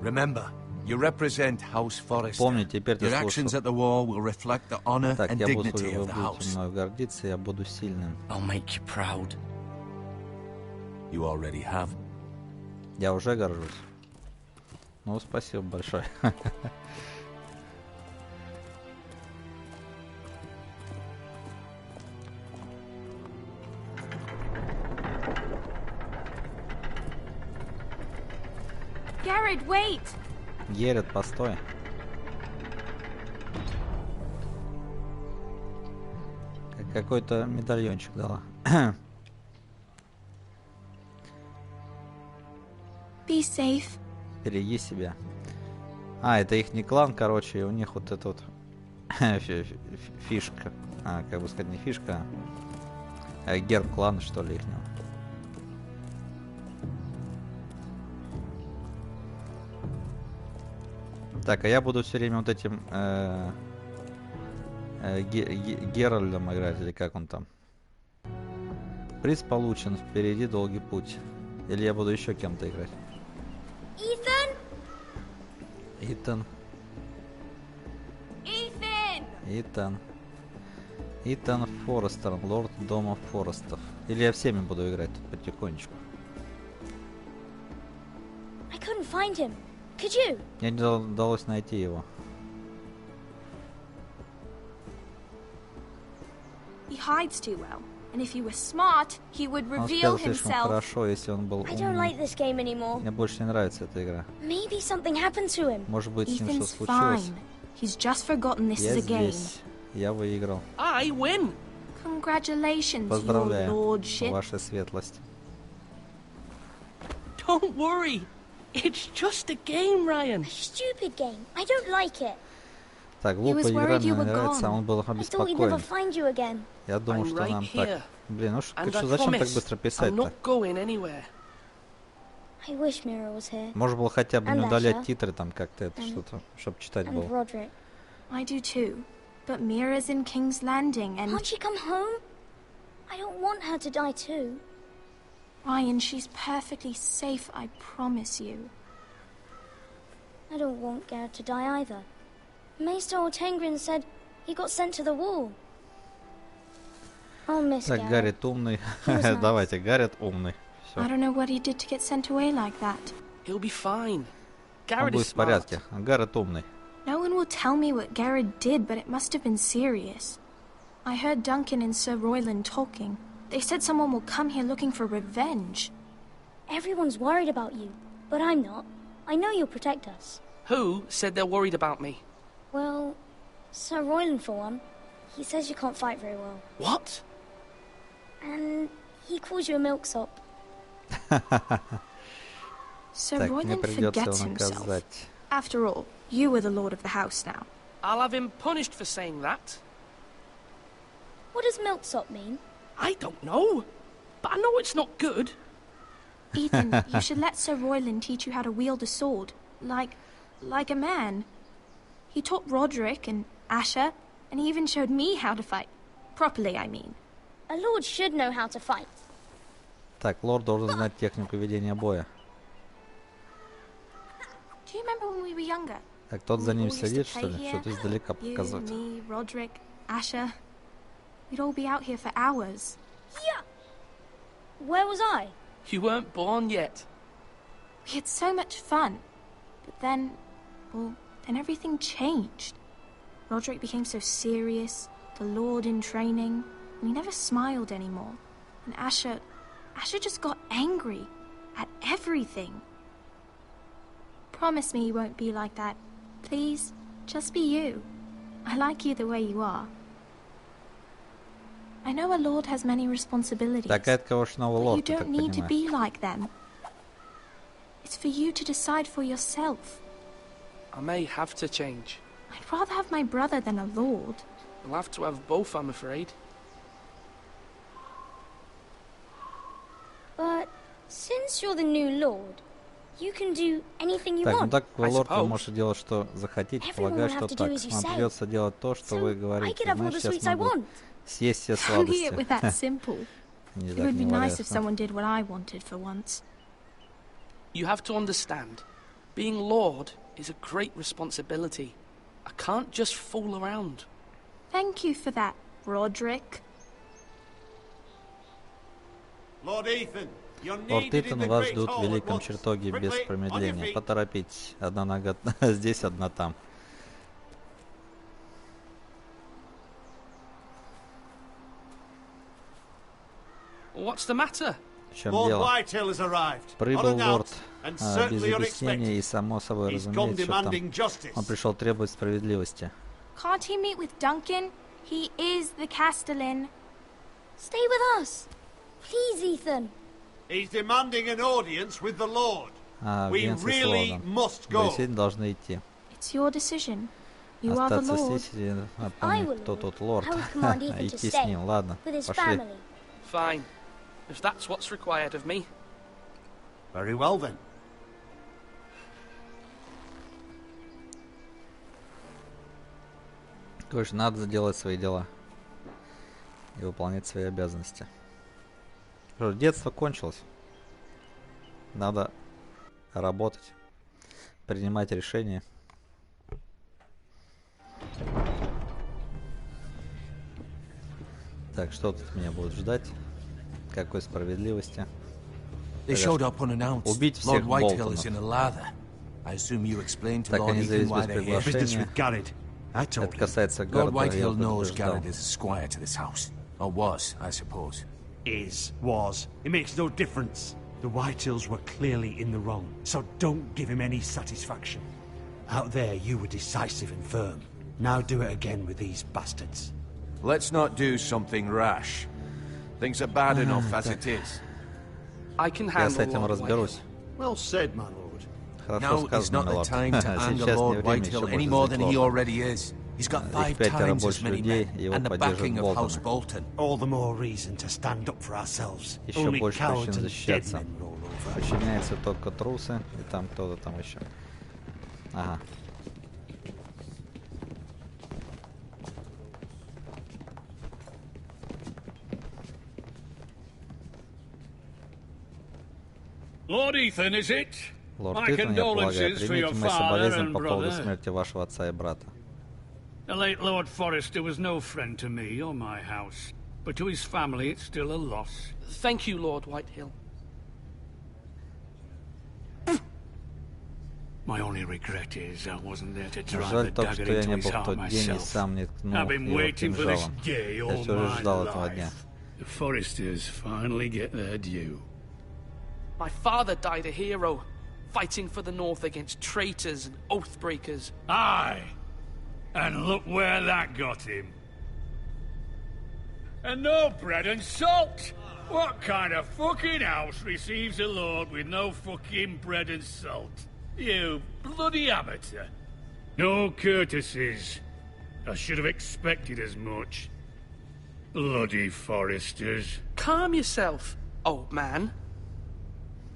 Remember, you represent House Forrester. Помни, теперь ты Your actions слушал. at the wall will reflect the honor Так, and я буду dignity вы of the будете house. мною гордиться, я буду сильным. I'll make you proud. You already have. Я уже горжусь. Ну, спасибо большое. Garrett, wait! Герет, постой. Какой-то медальончик дала. Be safe. Береги себя. А, это их не клан, короче, и у них вот эта вот фишка. Как бы сказать, не фишка, а герб клана, что ли, ихнего. Так, а я буду все время вот этим Геральдом играть, или как он там. Приз получен, впереди долгий путь. Или я буду еще кем-то играть. Ethan? Итан. Итан. Итан Форестер, лорд дома Форестов. Или я всеми буду играть тут потихонечку. I couldn't find him. Could you? Мне не удалось найти его. He hides too well. And if he were smart, he would Он reveal спел слишком himself. хорошо, если он был I don't like умный. this game anymore. Мне больше не нравится эта игра. Maybe something happened to him. Может быть, с ним Ethan's что случилось. fine. He's just forgotten this Я is a game. здесь. Я выиграл. I win. Congratulations, your Поздравляю, lordship. ваша светлость. Don't worry. It's just a game, Ryan. Stupid game. I don't like it. Так, was глупая игра, worried мне you were нравится, а gone. он был I thought we'd обеспокоен. never find you again. Я думал, I'm что right нам here. так... Блин, ну And что, I зачем так promise быстро I'm писать-то? not going anywhere. I wish Mira was here. Можно было хотя бы не And удалять Asha. титры там как-то, это And- что-то, чтобы читать And было. Roderick. I do too. But Mira's in King's Landing and... Can't she come home? I don't want her to die too. Ryan, she's perfectly safe, I promise you. I don't want Garrett to die either. Maester Ortengrin said he got sent to the wall. I'll miss Так, Garrett. Гаррет умный. He was nice. Давайте, Гаррет умный. I Все. don't know what he did to get sent away like that. He'll be fine. Он Garrett будет is в smart. порядке. Гаррет умный. No one will tell me what Garrett did, but it must have been serious. I heard Duncan and Sir Royland talking. They said someone will come here looking for revenge. Everyone's worried about you, but I'm not. I know you'll protect us. Who said they're worried about me? Well, Sir Royland for one. He says you can't fight very well. What? And he calls you a milksop. Sir Так, мне Royland придется forgets его himself. наказать. After all, you were the lord of the house now. I'll have him punished for saying that. What does milksop mean? I don't know. But I know it's not good. Ethan, you should let Sir Royland teach you how to wield a sword. Like a man. He taught Roderick and Asher, and he even showed me how to fight. Properly, I mean. A lord should know how to fight. Так, лорд должен знать технику ведения боя. Do you remember when we were younger? Так, тот за We ним all used to сидит, play что ли? here. Что-то издалека You, показывает. me, Roderick, Asher. We'd all be out here for hours. Yeah. Where was I? You weren't born yet. We had so much fun. But then, well, then everything changed. Roderick became so serious, the Lord in training, and he never smiled anymore. And Asher just got angry at everything. Promise me you won't be like that. Please, just be you. I like you the way you are. I know a lord has many responsibilities. Так это, конечно, But you лорд, я don't так need to понимаю. be like them. It's for you to decide for yourself. I may have to change. I'd rather have my brother than a lord. We'll have to have both, I'm afraid. But since you're the new lord, you can do anything you Так, ну want. так вы, лорд, вы можете делать, что захотите. Everyone Полагаю, will что have to do так. as you Вам say. придется делать то, что вы I говорите. could have all the Значит, я sweets I смогу want. съесть все Only it was that сладости. simple. Не It так would be не nice if валяется. someone did what I wanted for once. You have to understand, being Lord is a great responsibility. I can't just fool around. Thank you for that, Roderick. Lord Ethan, you're Лорд needed in Итан, the вас great ждут в hall at великом once. чертоге без Quickly, on your промедления. feet. Поторопитесь. Одна нога здесь, одна там. What's the matter? В чем Lord дело? Whitehill has arrived. Прибыл лорд Unannounced and без certainly объяснения, и unexpected. само собой He's come разумеется, что demanding justice. он пришел требовать справедливости. Can't he meet with Duncan? He is the Castellan. Stay with us. Please, Ethan. He's demanding an audience with the Lord. We Аудиенция с really лордом. must Вы go. действительно должны идти. It's your decision. You are the Остаться Lord. здесь и I напомнить, will кто leave. тут лорд. I would command Ethan to Идти с stay ним, ладно, with his пошли. family. Fine. If that's what's required of me. Very well then. Короче, надо делать свои дела и выполнять свои обязанности. Что ж, детство кончилось. Надо работать, принимать решения. Так, что тут меня будет ждать? Какой справедливости? They showed up unannounced. Убить Lord всех Whitehill is Болтонов. in a lather. I assume you explained to Так, Lord они Ethan завелись why без they're here. приглашения. Это касается Lord Гаррета, я Whitehill knows предупреждал. Garrett is a squire to this house. Or was, I suppose. Was. It makes no difference. The Whitehills were clearly in the wrong, so don't give him any satisfaction. Out there, you were decisive and firm. Now do it again with these bastards. Let's not do something rash. Things are bad enough as it is. I can Я с handle этим Lord разберусь. Well said, my lord. Хорошо Now is сказано, not the милорд. time to anger Сейчас не Lord время еще Whitehill больше any more than злить he лорда. already is. He's got Их 5 пятеро times as больше many людей, men его and the поддержат backing of House Болтоны. Bolton. All the more reason to stand up for ourselves. Еще Only больше cowards причин and dead защищаться. men roll over. Подчиняются только трусы, и там кто-то там еще. Ага. Lord Ethan, is it? Лорд My Итан, я полагаю, condolences for your примите мои father соболезнования and по поводу brother. смерти вашего отца и брата. The late Lord Forrester was no friend to me or my house, but to his family it's still a loss. Thank you, Lord Whitehill. My only regret is I wasn't there to drive Жаль the только, что dagger я into не his был в heart тот день и myself. сам не ткнул I've been его waiting for this кинжалом. day Я all все же my ждал этого дня. life. The Forresters finally get their due. My father died a hero, fighting for the North against traitors and oath-breakers. Aye, and look where that got him. And no bread and salt! What kind of fucking house receives a lord with no fucking bread and salt? You bloody amateur. No courtesies. I should have expected as much. Bloody Forresters. Calm yourself, old man.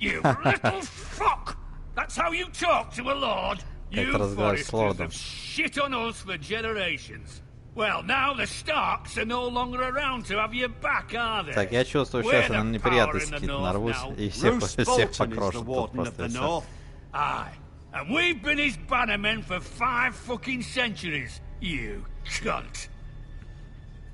You little fuck! That's how you talk to a lord? You разговаривать с Forresters лордом. have shit on us for generations. Well, now the Starks are no longer around to have your back, are they? Так, я чувствую, сейчас я на неприятности какие-то нарвусь и всех покрошу тут просто и всё. Aye, and we've been his bannermen for 5 fucking centuries, you cunt.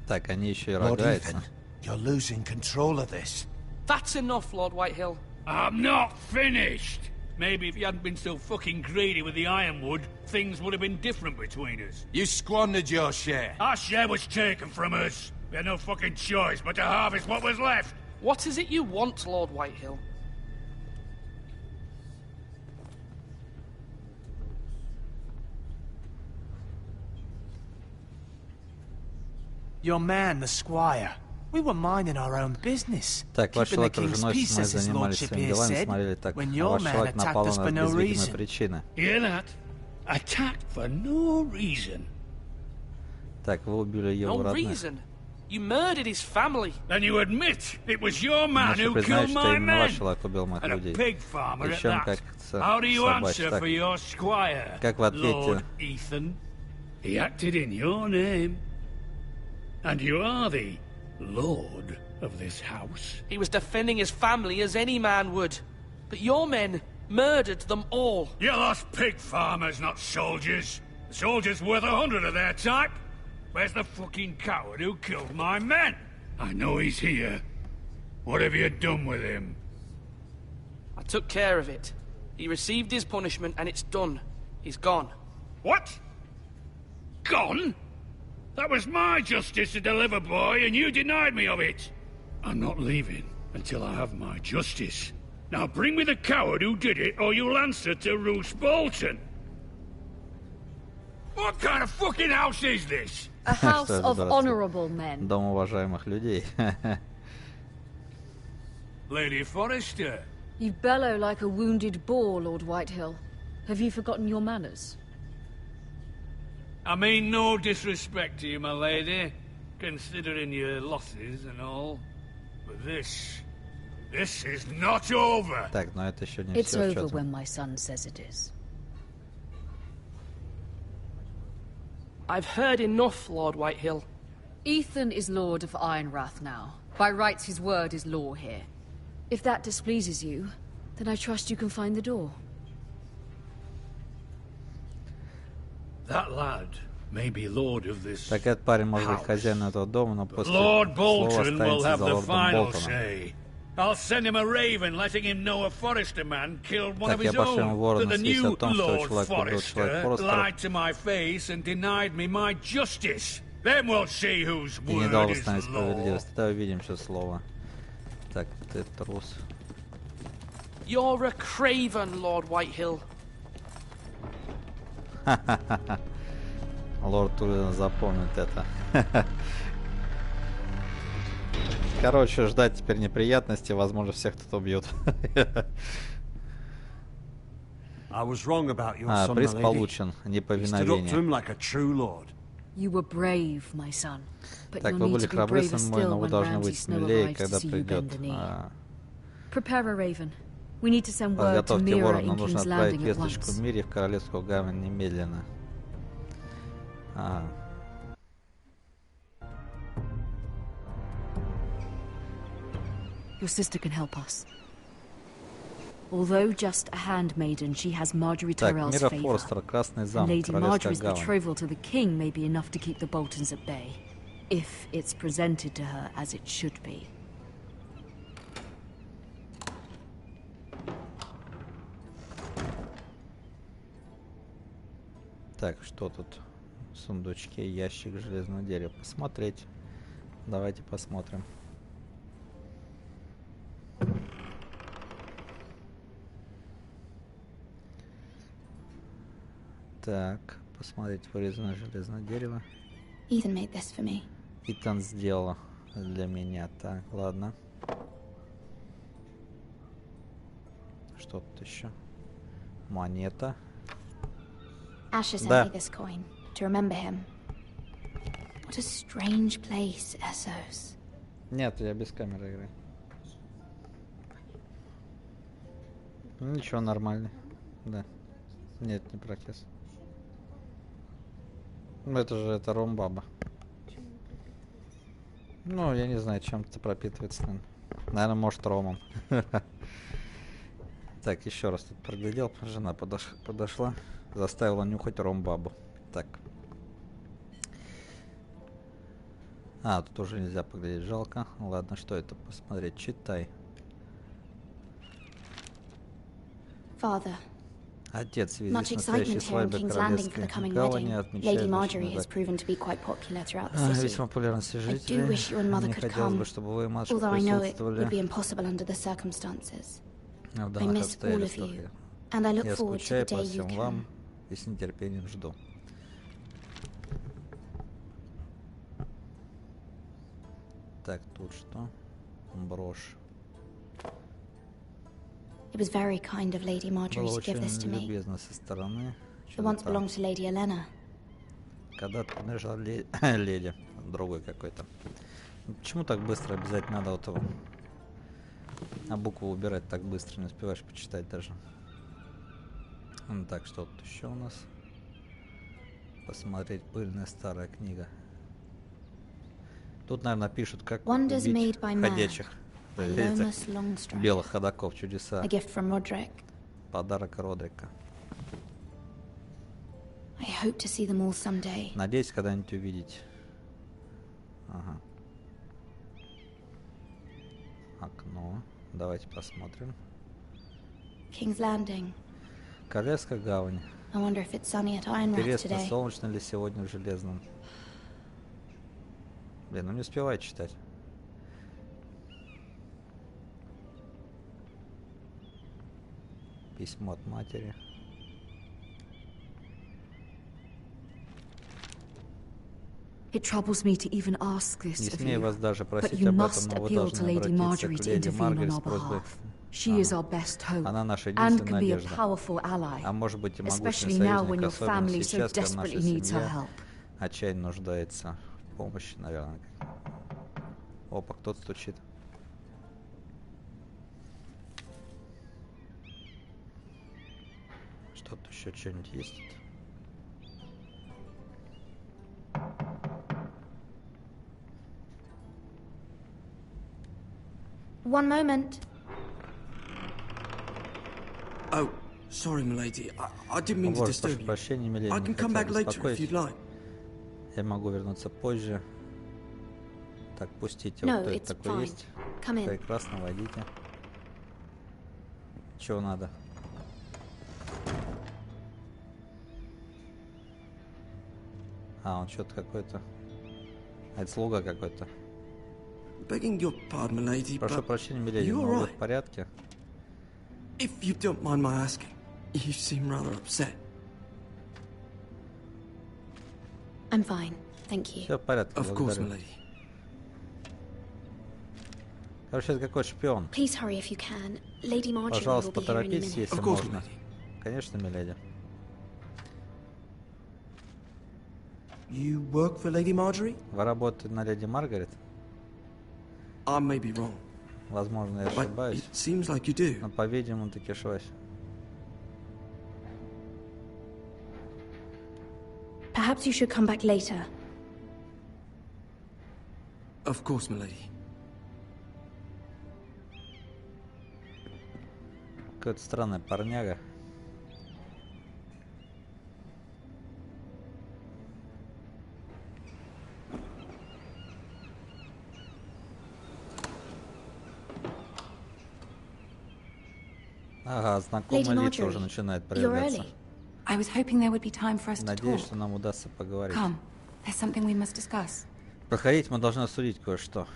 Так, они еще и Lord ругаются. Ethan, you're losing control of this. That's enough, Lord Whitehill. I'm not finished. Maybe if you hadn't been so fucking greedy with the ironwood, things would have been different between us. You squandered your share. Our share was taken from us. We had no fucking choice but to harvest what was left. What is it you want, Lord Whitehill? Your man, the squire. We were minding our own business. Так, ваш Keeping the человек и king's женой peace, мы as his занимались lordship своими here делами, said, смотрели так, when а your ваш man человек напал attacked us на for нас no без видимой reason. причины. Hear that? Attacked for no reason. Так, вы убили его No родных. reason. You murdered his family. Then you admit it was your man Значит, who признаешь, killed что my именно men. ваш человек убил моих And a людей. pig farmer at Причем that. как How do you собач. answer Так, for your squire, как вы ответите? Lord Ethan? He acted in your name. And you are the lord of this house. He was defending his family as any man would. But your men murdered them all. You lost pig farmers, not soldiers. The soldiers worth 100 of their type. Where's the fucking coward who killed my men? I know he's here. What have you done with him? I took care of it. He received his punishment and it's done. He's gone. What? Gone? That was my justice to deliver, boy, and you denied me of it. I'm not leaving until I have my justice. Now bring me the coward who did it, or you'll answer to Roose Bolton. What kind of fucking house is this? A house of honorable men. Дом уважаемых людей. Lady Forrester. You bellow like a wounded boar, Lord Whitehill. Have you forgotten your manners? I mean no disrespect to you, my lady, considering your losses and all. But this is not over. Так, но это еще не It's все. over when my son says it is. I've heard enough, Lord Whitehill. Ethan is Lord of Ironrath now. By rights, his word is law here. If that displeases you, then I trust you can find the door. That lad may be lord of this. Так, этот парень может быть хозяином этого дома, но после Lord слова Bolton will останется have за the лордом final Болтоном. say. I'll send him a raven letting him know a Forrester man killed one Так, of я his пошлю ему own. ворона That the свесть new о том, что Lord человек убил человек Forrester Форестера lied to my face and denied me my justice. Then we'll see whose и не дал word is восстановить law. справедливость. Тогда увидим, что слово. Так, ты трус. You're a craven, Lord Whitehill. Лорд Уильям запомнит это. Короче, ждать теперь неприятностей, возможно, всех кто-то убьет. Приз получен, неповиновение. You were brave, my son. But Так, you'll вы need были to be храбры, braver сын мой, still но вы when должны Ramsay быть Snow смелее, arrives когда to see you придет. bend the knee. Prepare a raven. We need to send word to Подготовьте Mira ворон, in нам нужно King's отправить Landing at весточку once. в мире в Королевскую гавань немедленно. Your sister can help us. Although just a handmaiden, she has Marjorie Так, Tyrell's Мира favor. Форстер, Красный And замок, Lady Королевская Marjorie's гавань. betrothal to the king may be enough to keep the Boltons at bay, if it's presented to her as it should be. Так, что тут? В сундучке, ящик, железное дерево. Посмотреть. Давайте посмотрим. Так, посмотреть вырезанное железное дерево. Ethan made this for me. Итан сделал для меня. Так, ладно. Что тут еще? Монета. Asher sent Да. me this coin to remember him. What a strange place, Essos. Нет, я без камеры играю. Ничего, нормально. Да. Нет, не прокис. Ну это же это ромбаба. Ну, я не знаю, чем это пропитывается. Наверное, может, ромом. Так, еще раз тут проглядел. Жена подошла. Заставила нюхать ромбабу. Так. Тут уже нельзя поглядеть. Жалко. Ладно, что это? Посмотреть. Читай. Father, Отец, в связи much с настоящей excitement here in свадьбой King's Landing for the Королевской coming гавани wedding. отмечает Lady Marjorie has значит, proven to be quite popular throughout the city. весьма популярность I do жителей. wish you and mother Мне could хотелось бы, come, чтобы вы и матушка although I know it присутствовали would be impossible under the circumstances. в I данных miss all of обстоятельствах. you, and I look Я forward to the скучаю day по you всем can. вам и с нетерпением жду. Так, тут что? Брошь. It was very kind of Lady Marjorie Было to give this to очень me. любезно со стороны. It once belonged to Lady Elena. Когда-то принадлежал леди, другой какой-то. Почему так быстро обязательно надо вот его? А букву убирать так быстро не успеваешь почитать даже. Так, что тут еще у нас? Посмотреть, пыльная старая книга. Тут, наверное, пишут, как убить ходячих. Белых ходоков, чудеса. Подарок Родрика. Надеюсь, когда-нибудь увидеть. Ага. Окно. Давайте посмотрим. King's Landing. Королевская гавань. I wonder if it's sunny at Ironrath Интересно, today. солнечно ли сегодня в Железном? Блин, ну не успеваю читать. Письмо от матери. It troubles me to even ask this Не of смею вас you, даже but просить you об must этом, но вы appeal to должны Lady обратиться Marjorie к to леди intervene on Маргарет our с просьбой. behalf. She is our best hope Она наша and единственная can be a надежда. powerful ally, А может быть и могучий especially now when союзник, your особенно family so сейчас, когда наша desperately needs her семья help. отчаянно нуждается в помощи, наверное. Опа, кто-то стучит. Что-то еще что-нибудь есть? One moment. Oh, sorry, milady. I didn't mean to disturb you. Прощения, миледи, I can come back later if you'd like. Я могу вернуться позже. Так, пустите. No, Вот it's такой fine. есть. Come in. Прекрасно, войдите. Чего надо? А, он что-то какой-то. Это слуга какой-то. Begging your pardon, milady, Прошу but прощения, миледи, you но all вы right? в порядке? If you don't mind my asking, you seem rather upset. I'm fine, thank you. Все в порядке, Of course, благодарю. milady. Короче, это какой шпион. Please hurry if you can. Lady Marjorie will Пожалуйста, be here any поторопитесь, minute. если Of course, можно. milady. Конечно, миледи. You work for Lady Marjorie? Вы работаете на леди Маргарет? I may be wrong. Возможно, я But ошибаюсь. it seems like you do. Но, по-видимому, таки ошибаюсь. Perhaps you should come back later. Of course, milady. Какой-то странный парняга. Ага, знакомые лица уже начинают проявляться. I was hoping there would be time for us to Надеюсь, talk. что нам удастся поговорить. Come, there's something we must discuss. Проходить мы должны обсудить кое-что.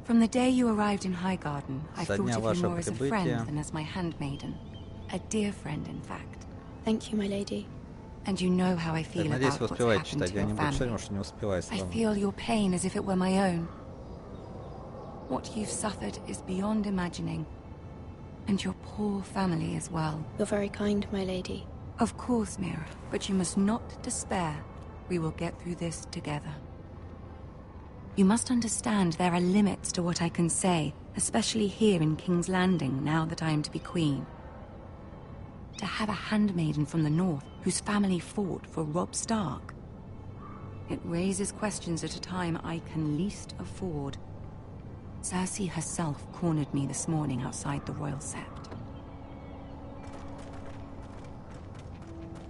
From the day you arrived in Highgarden, I Со thought дня of you вашего more as a прибытия. friend than as my handmaiden. A dear friend, in fact. Thank you, my lady. And you know how I Так, feel надеюсь, about вы what's успеваете happened читать. to Я your не буду читать, family. потому что не успеваю I сразу. feel your pain as if it were my own. What you've suffered is beyond imagining. And your poor family as well. You're very kind, my lady. Of course, Mira, but you must not despair. We will get through this together. You must understand there are limits to what I can say, especially here in King's Landing, now that I am to be queen. To have a handmaiden from the north whose family fought for Robb Stark. It raises questions at a time I can least afford. Cersei herself cornered me this morning outside the Royal Sept.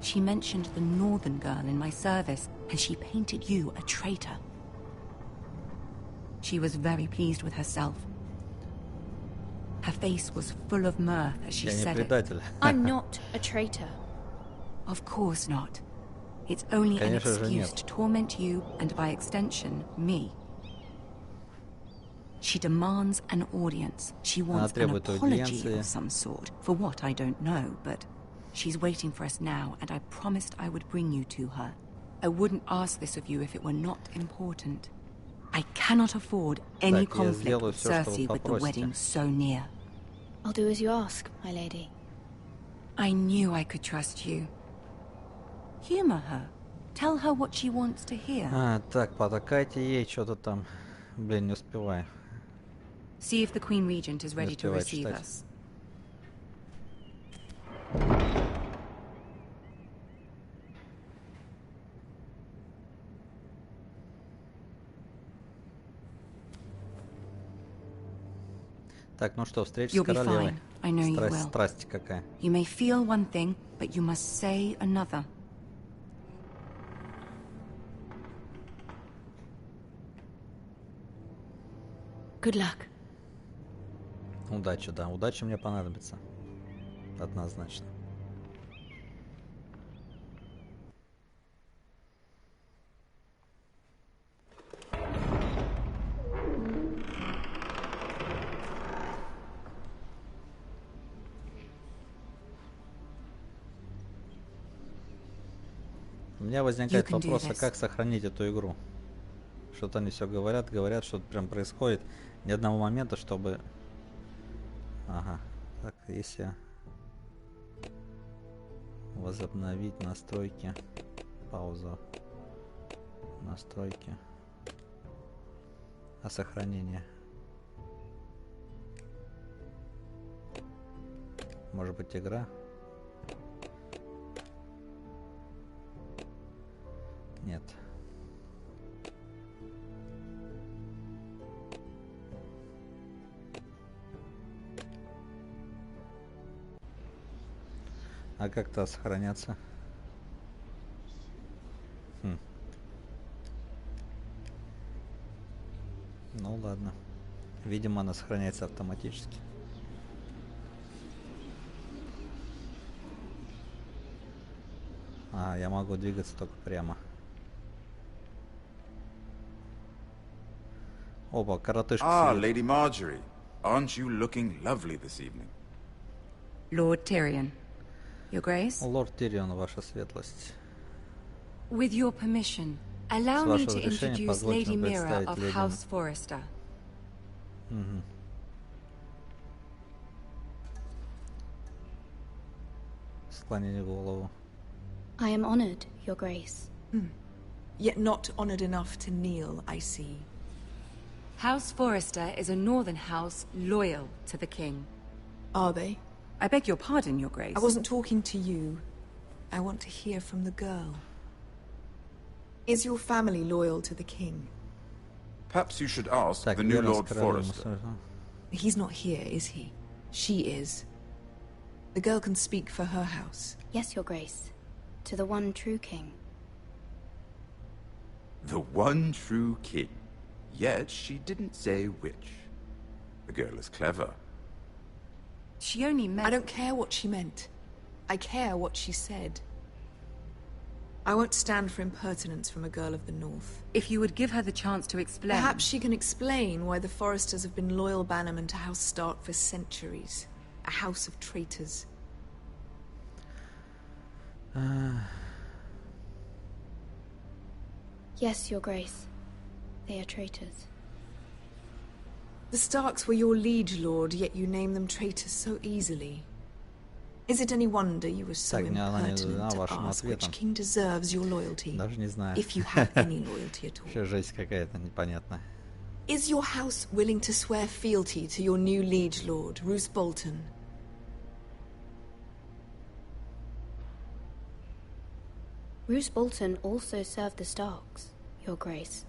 She mentioned the northern girl in my service, and she painted you a traitor. She was very pleased with herself. Her face was full of mirth as she said it. I'm not a traitor. Of course not. It's only an Конечно же, excuse нет. to torment you and by extension, me. She demands an audience. She wants an требует apology аудиенции. of some sort for what I don't know, but She's waiting for us now, and I promised I would bring you to her. I wouldn't ask this of you if it were not important. I cannot afford any conflict with Cersei with the wedding so near. I'll do as you ask, my lady. I knew I could trust you. Humor her. Tell her what she wants to hear. Так, потакайте ей что-то там. Блин, не успеваю. See if the Queen Regent is ready to receive us. Так, ну что, встреча с королевой. Страсть какая. You may feel one thing, but you must say another. Good luck. Удача, да. Удача мне понадобится. Однозначно. У меня возникает вопрос, а как сохранить эту игру? Что-то они все говорят, что-то прям происходит. Ни одного момента, чтобы... Ага. Так, если... Возобновить настройки. Пауза. Настройки. А сохранение? Может быть, игра? Нет. А как-то сохраняться? Ну ладно. Видимо, она сохраняется автоматически. А, я могу двигаться только прямо. Оба, коротышка. Ah, Lady Marjorie. Aren't you looking lovely this evening? Lord Tyrion. Your Grace? Lord Tyrion, ваша светлость. With your permission, allow me to introduce Lady Mira of House Forrester. Склонили голову. I am honored, Your Grace. Yet not honored enough to kneel, I see. House Forrester is a northern house loyal to the king. Are they? I beg your pardon, Your Grace. I wasn't talking to you. I want to hear from the girl. Is your family loyal to the king? Perhaps you should ask the new Lord Forrester. He's not here, is he? She is. The girl can speak for her house. Yes, Your Grace. To the one true king. The one true king. Yet she didn't say which. The girl is clever. She only meant... I don't care what she meant. I care what she said. I won't stand for impertinence from a girl of the North. If you would give her the chance to explain... Perhaps she can explain why the Forresters have been loyal bannermen to House Stark for centuries. A house of traitors. Yes, Your Grace. They are traitors. The Starks were your liege lord, yet you name them traitors so easily. Is it any wonder you were so impertinent to ask which king deserves your loyalty? If you have any loyalty at all. Жесть какая-то непонятная. Is your house willing to swear fealty to your new liege lord, Roose Bolton? Roose Bolton also served the Starks, Your Grace.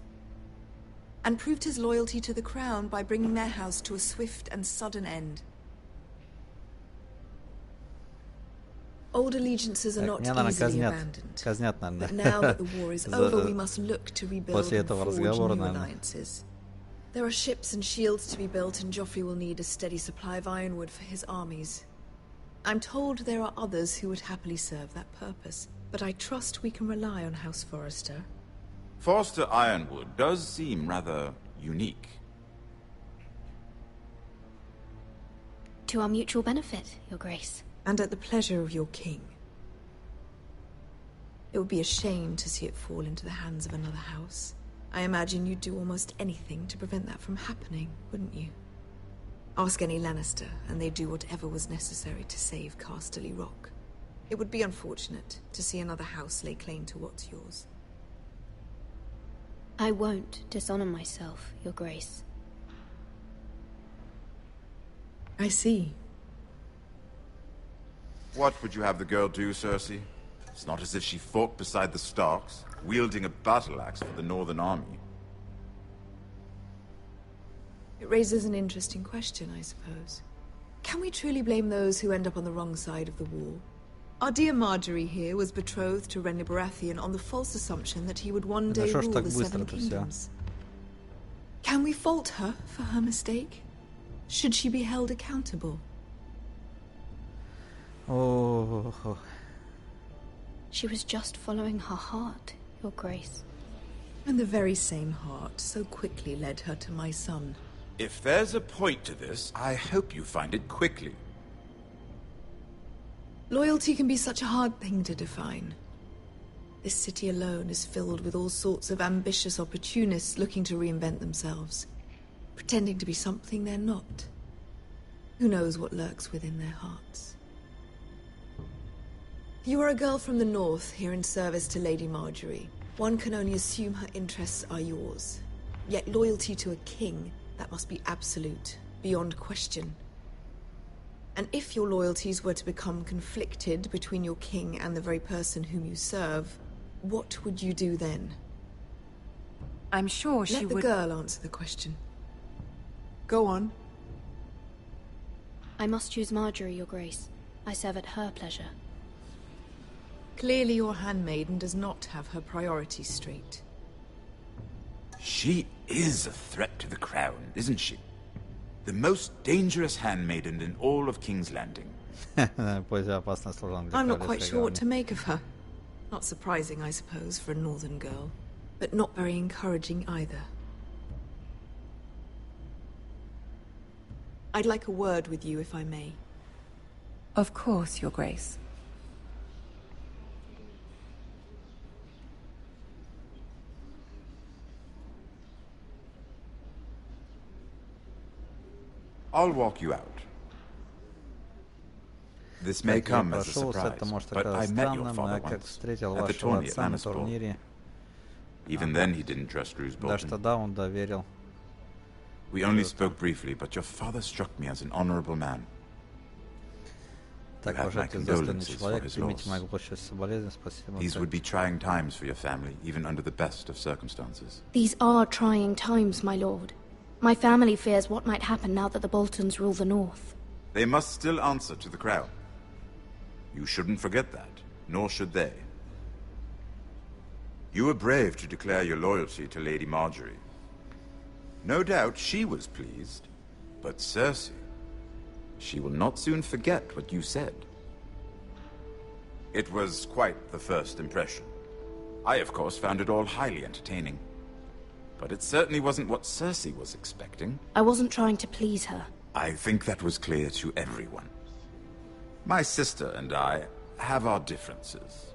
And proved his loyalty to the crown by bringing their house to a swift and sudden end. Old allegiances are not easily abandoned. But now that the war is over, we must look to rebuild and forge new alliances. There are ships and shields to be built, and Joffrey will need a steady supply of ironwood for his armies. I'm told there are others who would happily serve that purpose, but I trust we can rely on House Forrester. Forrester Ironwood does seem rather unique. To our mutual benefit, Your Grace. And at the pleasure of your king. It would be a shame to see it fall into the hands of another house. I imagine you'd do almost anything to prevent that from happening, wouldn't you? Ask any Lannister, and they'd do whatever was necessary to save Casterly Rock. It would be unfortunate to see another house lay claim to what's yours. I won't dishonor myself, Your Grace. I see. What would you have the girl do, Cersei? It's not as if she fought beside the Starks, wielding a battle axe for the Northern Army. It raises an interesting question, I suppose. Can we truly blame those who end up on the wrong side of the wall? Our dear Marjorie here was betrothed to Renly Baratheon on the false assumption that he would one day rule the Seven Kingdoms. Can we fault her for her mistake? Should she be held accountable? Oh. She was just following her heart, Your Grace. And the very same heart so quickly led her to my son. If there's a point to this, I hope you find it quickly. Loyalty can be such a hard thing to define. This city alone is filled with all sorts of ambitious opportunists looking to reinvent themselves, pretending to be something they're not. Who knows what lurks within their hearts? You are a girl from the north, here in service to Lady Marjorie. One can only assume her interests are yours. Yet loyalty to a king, that must be absolute, beyond question. And if your loyalties were to become conflicted between your king and the very person whom you serve, what would you do then? I'm sure she would... Let the girl answer the question. Go on. I must choose Marjorie, Your Grace. I serve at her pleasure. Clearly your handmaiden does not have her priorities straight. She is a threat to the crown, isn't she? The most dangerous handmaiden in all of King's Landing. I'm not quite sure what to make of her. Not surprising, I suppose, for a northern girl, but not very encouraging either. I'd like a word with you, if I may. Of course, Your Grace. I'll walk you out. This may come as a surprise, but I met your father once, at the tourney at Lannisport. Even then he didn't trust Roose Bolton. We only spoke briefly, but your father struck me as an honorable man. You have my condolences for his loss. These would be trying times for your family, even under the best of circumstances. These are trying times, my lord. My family fears what might happen now that the Boltons rule the North. They must still answer to the crown. You shouldn't forget that, nor should they. You were brave to declare your loyalty to Lady Marjorie. No doubt she was pleased, but Cersei, she will not soon forget what you said. It was quite the first impression. I, of course, found it all highly entertaining. But it certainly wasn't what Cersei was expecting. I wasn't trying to please her. I think that was clear to everyone. My sister and I have our differences.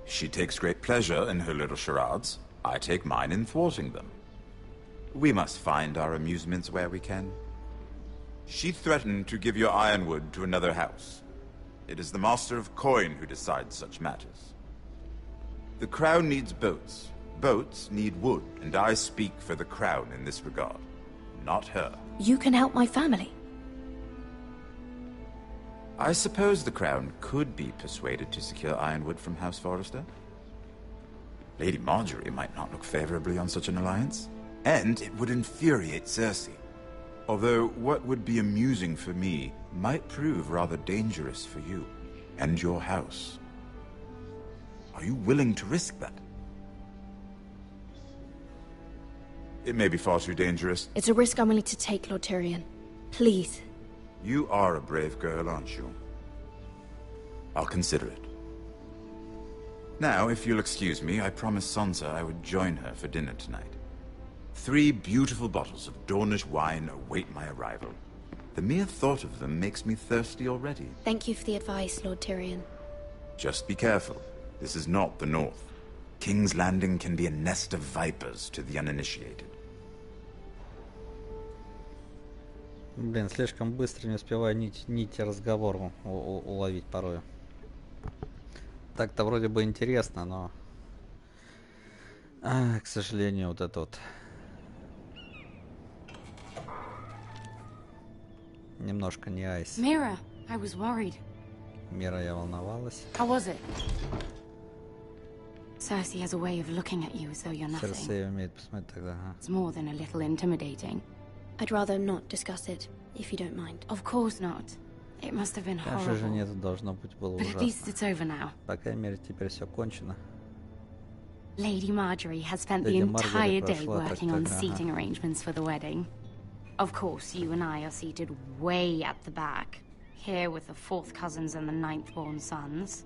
She takes great pleasure in her little charades. I take mine in thwarting them. We must find our amusements where we can. She threatened to give your ironwood to another house. It is the Master of Coin who decides such matters. The crown needs boats. Boats need wood, and I speak for the crown in this regard, not her. You can help my family. I suppose the crown could be persuaded to secure ironwood from House Forrester. Lady Marjorie might not look favorably on such an alliance, and it would infuriate Cersei. Although what would be amusing for me might prove rather dangerous for you and your house. Are you willing to risk that? It may be far too dangerous. It's a risk I'm willing to take, Lord Tyrion. Please. You are a brave girl, aren't you? I'll consider it. Now, if you'll excuse me, I promised Sansa I would join her for dinner tonight. 3 beautiful bottles of Dornish wine await my arrival. The mere thought of them makes me thirsty already. Thank you for the advice, Lord Tyrion. Just be careful. This is not the North. King's Landing can be a nest of vipers to the uninitiated. Блин, слишком быстро не успеваю нити разговора уловить порой. Так-то вроде бы интересно, но... к сожалению, вот это вот... Немножко не айс. Mira, I was worried. Мира, я волновалась. How was it? Cersei has a way of looking at you as though you're nothing. Cersei умеет посмотреть тогда. It's more than a little intimidating. I'd rather not discuss it, if you don't mind. Of course not. It must have been horrible. Конечно же нет, это должно быть было But at least ужасно. it's over now. По крайней мере, теперь все кончено. Lady Marjorie has spent the entire day working on seating arrangements for the wedding. Of course, you and I are seated way at the back, here with the 4th cousins and the 9th-born sons.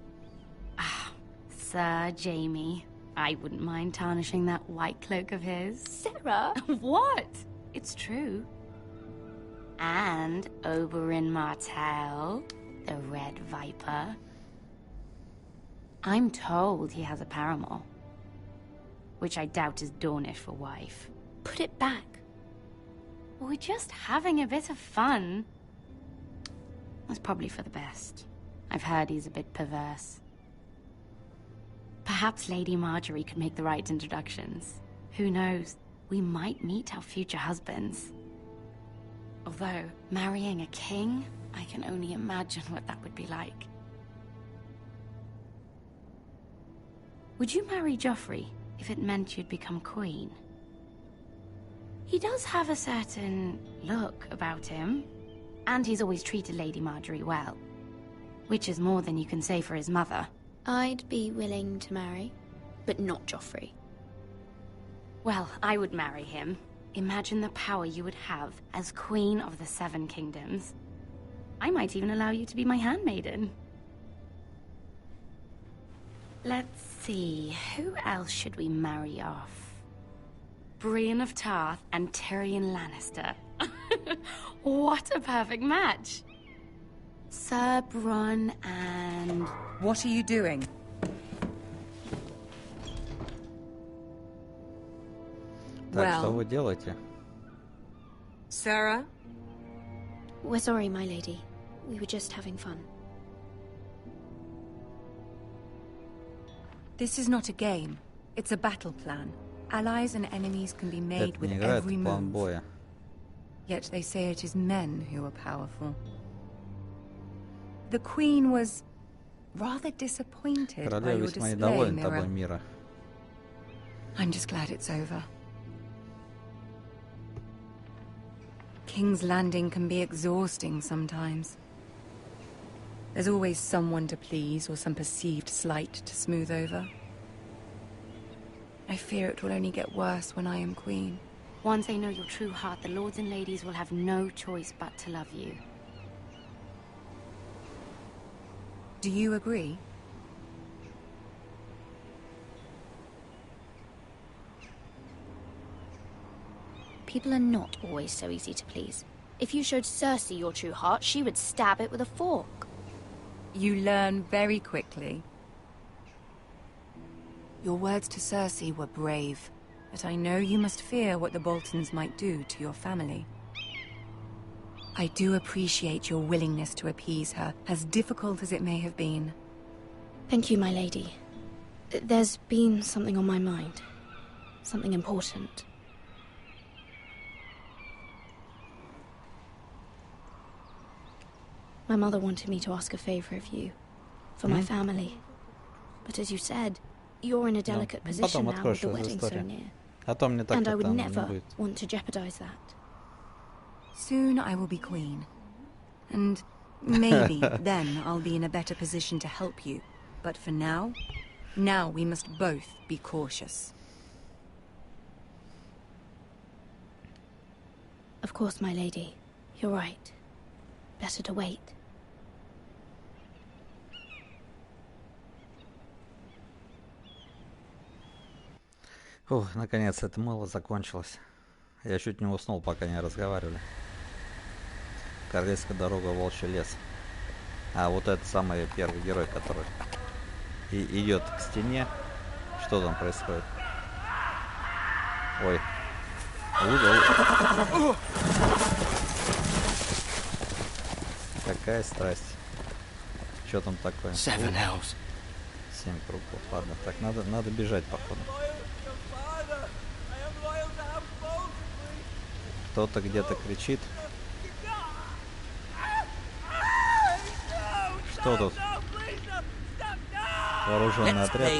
Ah, Sir Jamie. I wouldn't mind tarnishing that white cloak of his. Sarah? What? It's true. And Oberyn Martell, the Red Viper. I'm told he has a paramour, which I doubt is Dornish for wife. Put it back. We're just having a bit of fun. That's probably for the best. I've heard he's a bit perverse. Perhaps Lady Marjorie could make the right introductions. Who knows? We might meet our future husbands. Although, marrying a king, I can only imagine what that would be like. Would you marry Joffrey if it meant you'd become queen? He does have a certain look about him, and he's always treated Lady Marjorie well, which is more than you can say for his mother. I'd be willing to marry, but not Joffrey. Well, I would marry him. Imagine the power you would have as Queen of the 7 Kingdoms. I might even allow you to be my handmaiden. Let's see, who else should we marry off? Brienne of Tarth and Tyrion Lannister. What a perfect match! Sir Bronn and... What are you doing? Так, что вы делаете? Sarah? We're sorry, my lady. We were just having fun. This is not a game. It's a battle plan. Allies and enemies can be made with every move. Yet they say it is men who are powerful. The Queen was rather disappointed by your display, Mira. I'm just glad it's over. King's Landing can be exhausting sometimes. There's always someone to please or some perceived slight to smooth over. I fear it will only get worse when I am queen. Once they know your true heart, the lords and ladies will have no choice but to love you. Do you agree? People are not always so easy to please. If you showed Cersei your true heart, she would stab it with a fork. You learn very quickly. Your words to Cersei were brave, but I know you must fear what the Boltons might do to your family. I do appreciate your willingness to appease her, as difficult as it may have been. Thank you, my lady. There's been something on my mind. Something important. My mother wanted me to ask a favor of you, for my family. But as you said, you're in a delicate position now with the wedding so near. And I would never want to jeopardize that. Soon I will be queen. And maybe then I'll be in a better position to help you. But for now we must both be cautious. Of course, my lady. You're right. Better to wait. Фух, наконец это мыло закончилось. Я чуть не уснул, пока не разговаривали. Королевская дорога, волчий лес. А вот это самый первый герой, который и идет к стене. Что там происходит? Ой. Какая страсть. Что там такое? 7 крупов. Ладно, так надо бежать, походу. Кто-то где-то кричит. Что тут? Вооруженный отряд.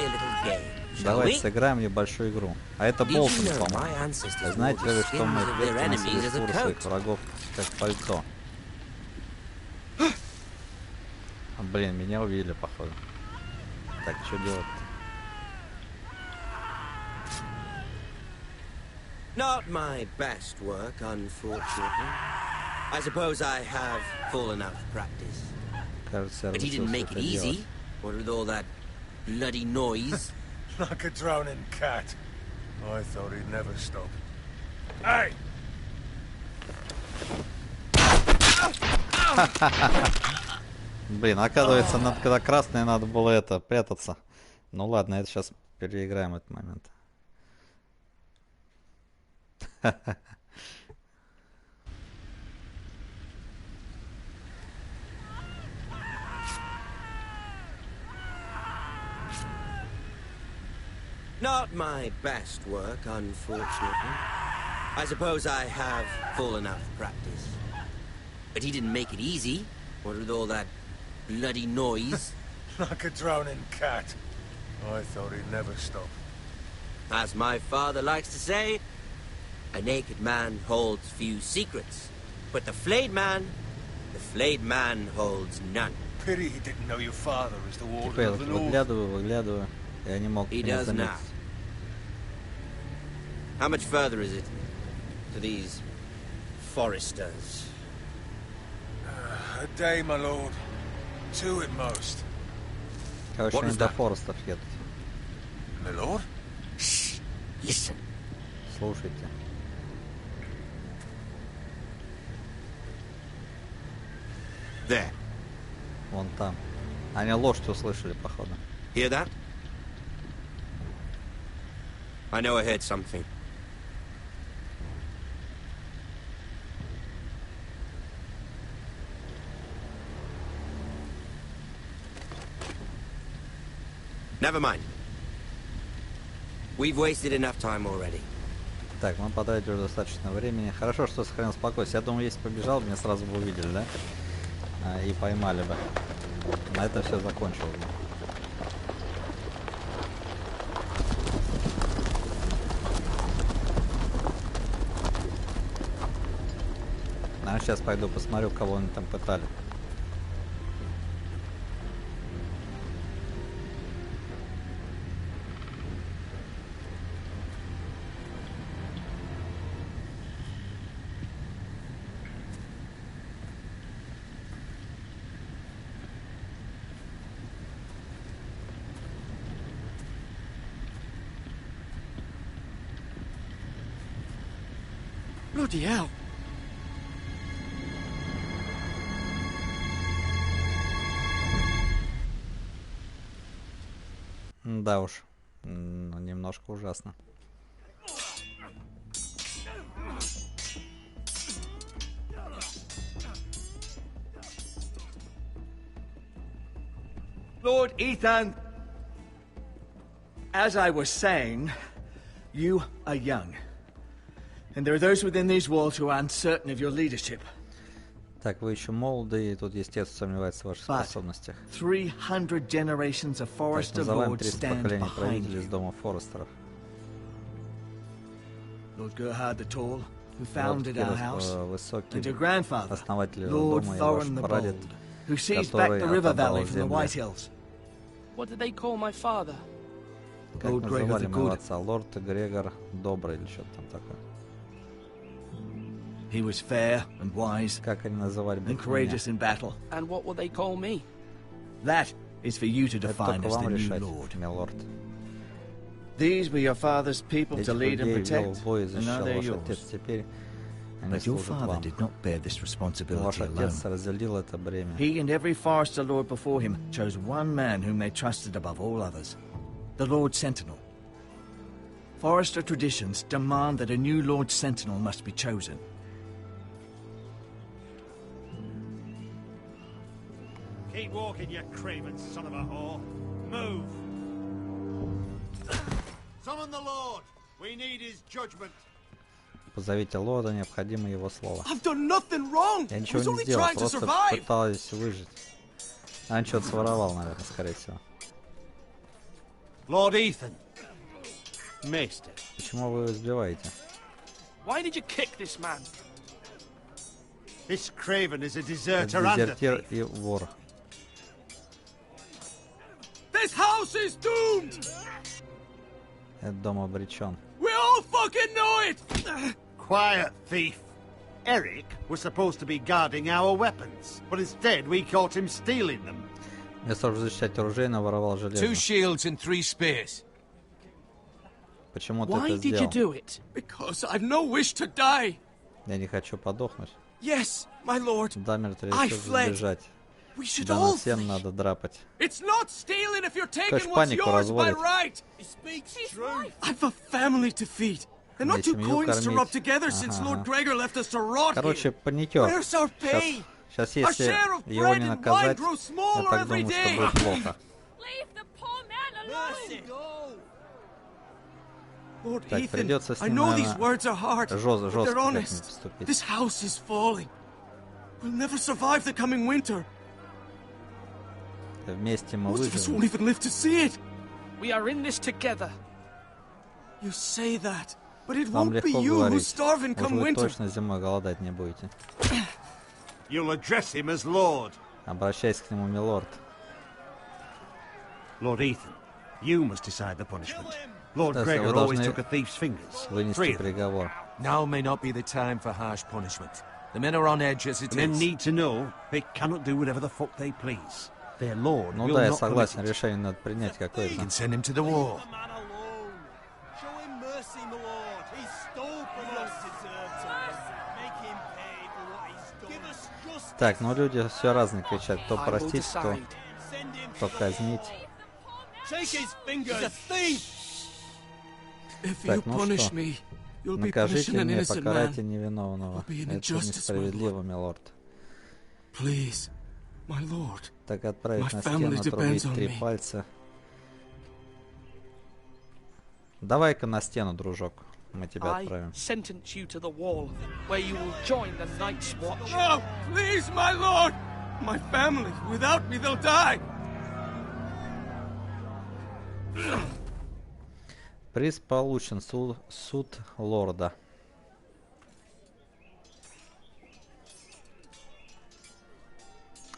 Давайте сыграем в небольшую игру. А это Болтон, по-моему. Знаете ли вы, что мои предки носили шкуры своих врагов как пальто? Блин, меня увидели, походу. Так, что делать-то? Not my best work, unfortunately. I suppose I have fallen out of practice. Кажется, but he didn't make it easy. What with all that bloody noise? Like a drowning cat. I thought he'd never stop. Hey! Блин, оказывается, когда красное, надо было это прятаться. Ну ладно, это сейчас переиграем этот момент. Not my best work, unfortunately. I suppose I have fallen out of practice. But he didn't make it easy. What with all that bloody noise? Like a drowning cat. I thought he'd never stop. As my father likes to say, a naked man holds few secrets. But the flayed man holds none. Pity he didn't know your father is the warden Теперь of the North. выглядываю, и они могут меня заметить. How much further is it to these foresters? A day, my lord. 2 at most. Короче, они до Форестов едут. My lord? Shh. Listen. Слушайте. There. Вон там. Они лошадь услышали, походу. Hear that? I know I heard something. Never mind. We've wasted enough time already. Так, мы потратили уже достаточно времени. Хорошо, что сохранил спокойствие. Я думаю, если побежал, меня сразу бы увидели, да? И поймали бы. На этом все закончилось бы. А сейчас пойду посмотрю, кого они там пытали. Bloody hell. Да уж, немножко ужасно. Lord Ethan, as I was saying, you are young. And there are those within these walls who are uncertain of your leadership. Так, вы еще молоды, и тут, естественно, сомневается в ваших способностях. 300 generations of Forester lords stand behind you. Из дома Форестеров. Lord Gerhard the Tall, who founded our house, высокий, and your grandfather, основатель Lord дома, и Thorin ваш the прадед, Bold, who seized back the river valley from the White Hills. What did they call my father? Как называли моего отца? Лорд Грегор Добрый или что-то там такое. He was fair and wise, and courageous in battle. And what will they call me? That is for you to define as the new lord. Милорд. These were your father's people to lead and protect, вел в бой и and now защищал they're ваш отец. yours. Теперь Они служат вам. Ваш отец разделил это бремя. He and every forester lord before him chose one man whom they trusted above all others, the Lord Sentinel. Forester traditions demand that a new Lord Sentinel must be chosen. Keep walking, you craven son of a whore. Move. Summon the Lord. We need his judgment. Позовите лорда, необходимо его слово. I've done nothing wrong. Я ничего не сделал, просто пытаюсь выжить. Он что-то своровал, наверное, скорее всего. Lord Ethan. Maester. Почему вы его избиваете? Why did you kick this man? This craven is a deserter Это and a дезертир thief. и вор. This house is doomed. Этот дом обречен. We all fucking know it. Quiet, thief. Eric was supposed to be guarding our weapons, but instead we caught him stealing them. Вместо чтобы защищать оружейно, воровал железо. 2 shields and 3 spears. Почему ты Why это did you сделал? do it? Because I've no wish to die. Я не хочу подохнуть. Yes, my lord. Дамер, ты I решил fled. сбежать. We should Да, all на всем flee. надо драпать. It's not stealing if you're taking Хочешь what's панику yours by разводить? right. He speaks true. I've a family to feed. And not Мне 2 семью coins to кормить. rub together since Lord Gregor left us to rot Короче, here. паникер. Where's our pay? Сейчас, Our если share of его bread не and wine наказать, grows я smaller так every думаю, что day. будет плохо. Leave the poor man alone. Lord Так, Ethan, придется с I ним, know these наверное, words are hard, but жестко they're как-нибудь honest. поступить. This house is falling. We'll never survive the coming winter. Вместе мы Most of us won't выживем. even live to see it. We are in this together. You say that, but it Вам won't be легко you who's говорить. starving Уж come вы winter. точно зимой голодать не будете. You'll address him as Lord. Обращайся к нему, милорд. Lord Ethan, you must decide the punishment. Lord Да, Gregor вы always должны took a thief's fingers. вынести 3 of them. приговор. Now may not be the time for harsh punishment. The men are on edge as it And men is. need to know they cannot do whatever the fuck they please. Their Lord Ну will да, я not согласен, permit it. решение надо принять You какое-то. can send him to the wall. Show him mercy, my lord. He stole from us. Deserved it. Make him pay for what he's done. Give us justice. Так, ну люди все разные кричат. Кто I will простить, кто, decide. Send him кто казнить. Take his fingers. He's a thief. If you Так, ну punish что? me, you'll be Накажите punishing an меня, innocent покарайте man. невиновного. Will be an Это injustice, my несправедливо, милорд. Please, my lord. Так отправить My на family стену, depends отрубить on 3 me. пальца. Давай-ка на стену, дружок. Мы тебя I отправим. sentence you to the wall, where you will join the Night's Watch. No, please, my lord. My family. Without me, they'll die. Приз получен. Суд лорда.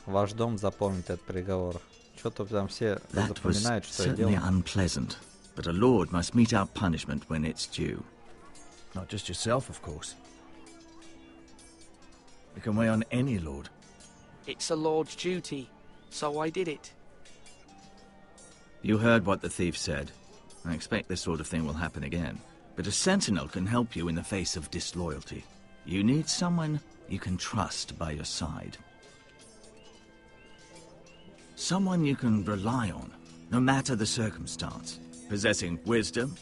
Ваш дом запомнит этот приговор. Что-то там все That was запоминают, что я certainly делаю. unpleasant, but a lord must mete out punishment when it's due. Not just yourself, of course. You can weigh on any lord. It's a lord's duty, so I did it. You heard what the thief said. I expect this sort of thing will happen again. But a sentinel can help you in the face of disloyalty. You need someone you can trust by your side. Someone you can rely on, no matter the circumstance. Possessing wisdom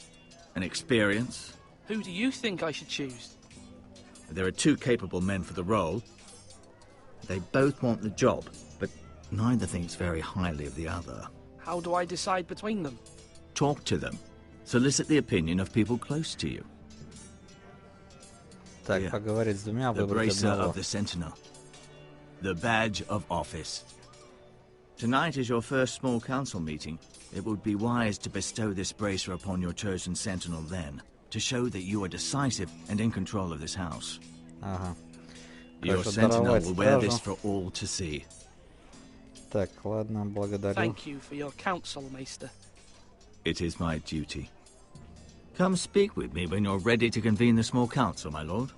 and experience. Who do you think I should choose? There are 2 capable men for the role. They both want the job, but neither thinks very highly of the other. How do I decide between them? Talk to them. Solicit the opinion of people close to you. Так, Here. поговорить с двумя, The выбрать bracer одного. of the sentinel. The badge of office. Tonight is your first small council meeting. It would be wise to bestow this bracer upon your chosen sentinel then, to show that you are decisive and in control of this house. Ага. Your Хорошо, sentinel даровать will wear стражу. this for all to see. Так, ладно, благодарю. Thank you for your counsel, Maester. It is my duty. Come speak with me when you're ready to convene the small council, my lord.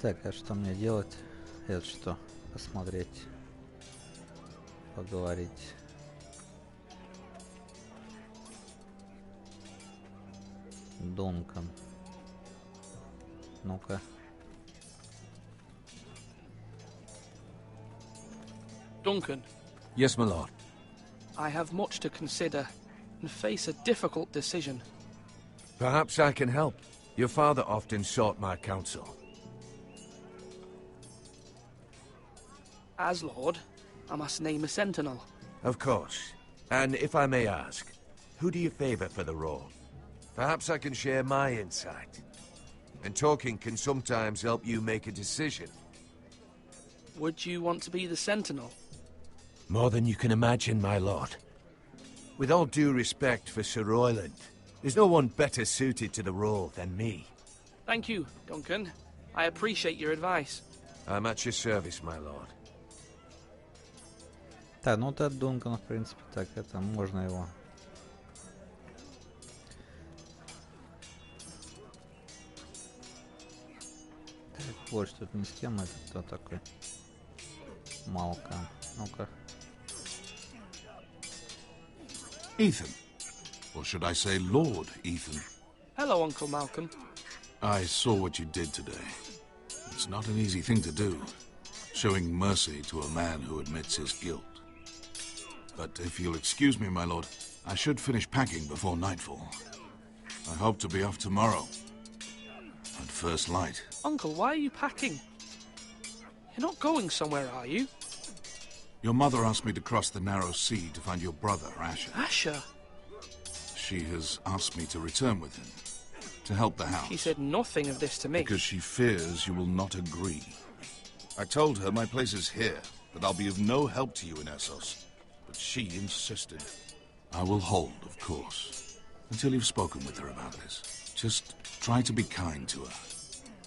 Так, а что мне делать? Это что? Посмотреть. Поговорить. Дункан. Ну-ка. Duncan. Yes, my lord. I have much to consider and face a difficult decision. Perhaps I can help. Your father often sought my counsel. As Lord, I must name a sentinel. Of course. And if I may ask, who do you favor for the role? Perhaps I can share my insight. And talking can sometimes help you make a decision. Would you want to be the sentinel? More than you can imagine, my lord. With all due respect for Sir Royland, there's no one better suited to the role than me. Thank you, Duncan. I appreciate your advice. I'm at your service, my lord. Так, ну это Дункан, в принципе, так, это можно его. Так, больше тут ни с кем, это кто такой? Малком. Ну-ка. Ethan. Or should I say Lord Ethan? Hello, Uncle Malcolm. I saw what you did today. It's not an easy thing to do, showing mercy to a man who admits his guilt. But if you'll excuse me, my lord, I should finish packing before nightfall. I hope to be off tomorrow. At first light. Uncle, why are you packing? You're not going somewhere, are you? Your mother asked me to cross the narrow sea to find your brother, Asher. Asher? She has asked me to return with him, to help the house. She said nothing of this to me. Because she fears you will not agree. I told her my place is here, that I'll be of no help to you in Essos. But she insisted. I will hold, of course, until you've spoken with her about this. Just try to be kind to her.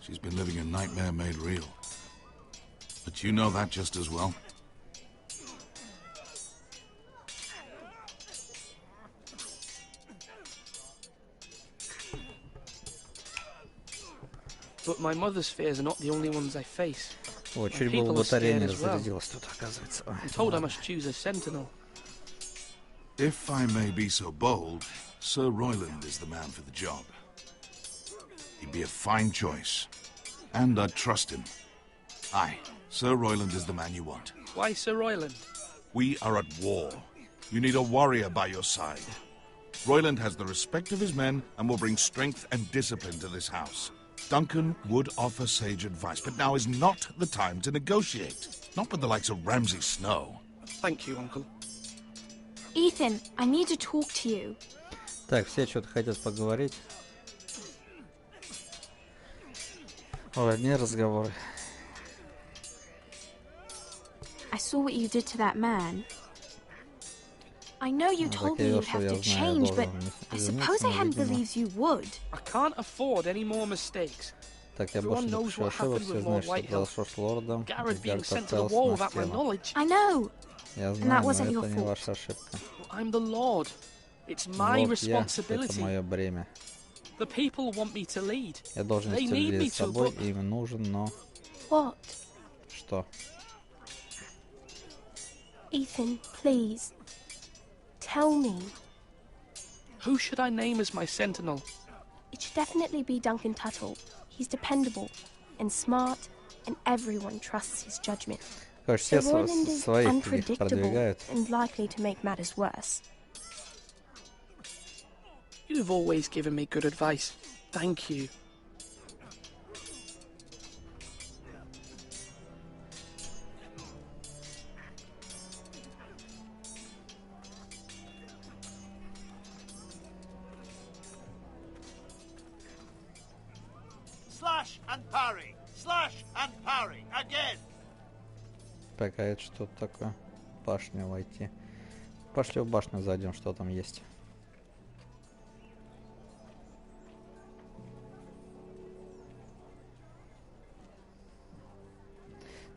She's been living a nightmare made real. But you know that just as well. But my mother's fears are not the only ones I face. О, чуть было батарея не разрядилась тут, оказывается. I'm told I must choose a sentinel. If I may be so bold, Sir Royland is the man for the job. He'd be a fine choice. And I'd trust him. Aye, Sir Royland is the man you want. Why Sir Royland? We are at war. You need a warrior by your side. Royland has the respect of his men and will bring strength and discipline to this house. Duncan would offer sage advice, but now is not the time to negotiate. Not with the likes of Ramsay Snow. Thank you, Uncle. Ethan, I need to talk to you. Так, все что-то хотят поговорить. Ой, одни разговоры. I saw what you did to that man. I know you told me you'd have to change, but I suppose I hadn't believed you would. I can't afford any more mistakes. Так, я больше допущу ошибок, все знают, что произошло с лордом. Garrett sent to the wall without my knowledge. I know. Я знаю, но это не ваша ошибка. I'm the Lord. It's my responsibility. Это мое бремя. The people want me to lead. Я должен вести за собой, им нужен, но... What? Что? Ethan, please. Tell me. Who should I name as my sentinel? It should definitely be Duncan Tuttle. He's dependable and smart, and everyone trusts his judgment. Кажется, все Royland is своих unpredictable продвигают. and likely to make matters worse. You've always given me good advice. Thank you. Slash and parry. Slash and parry. Again. Так, а это что такое? Башню войти. Пошли в башню зайдем, что там есть.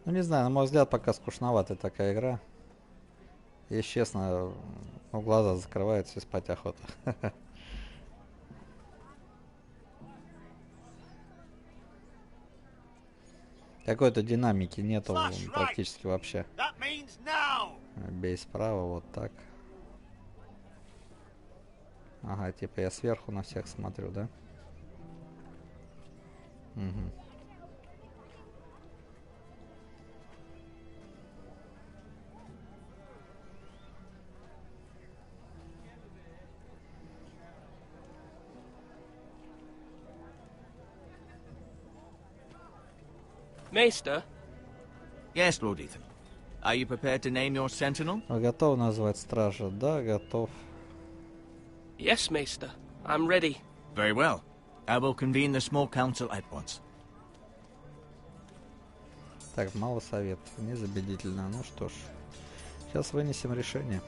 Ну не знаю, на мой взгляд, пока скучноватая такая игра. Если честно, глаза закрываются и спать охота. Какой-то динамики нету практически вообще. Бей справа, вот так. Ага, типа я сверху на всех смотрю, да? Угу. Maester? Yes, Lord Ethan. Are you prepared to name your sentinel? Готов назвать стража? Да, готов. Yes, Maester. I'm ready. Very well. I will convene the small council at once. Так, мало советов. Незабедительно. Ну что ж. Сейчас вынесем решение.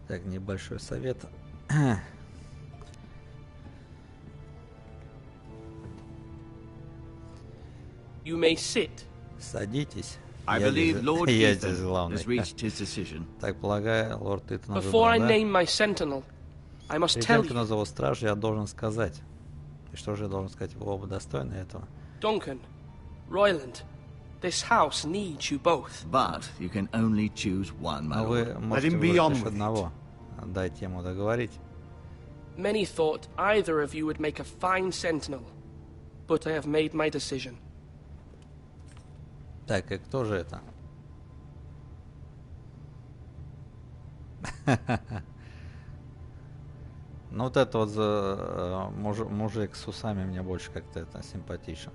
Так, небольшой совет. You may sit. Садитесь. I believe Lord Ethan has reached his decision. Так, полагаю, лорд Итан уже Before I name my sentinel, I must tell you. назову стражу, я должен сказать. И что же я должен сказать? Вы оба достойны этого. Duncan, Royland, this house needs you both. But you can only choose one, my Вы lord. можете выбрать лишь одного. Дайте ему договорить. Many thought either of you would make a fine sentinel, but I have made my decision. Так, и кто же это? Ну вот это вот мужик с усами мне больше как-то это симпатичен.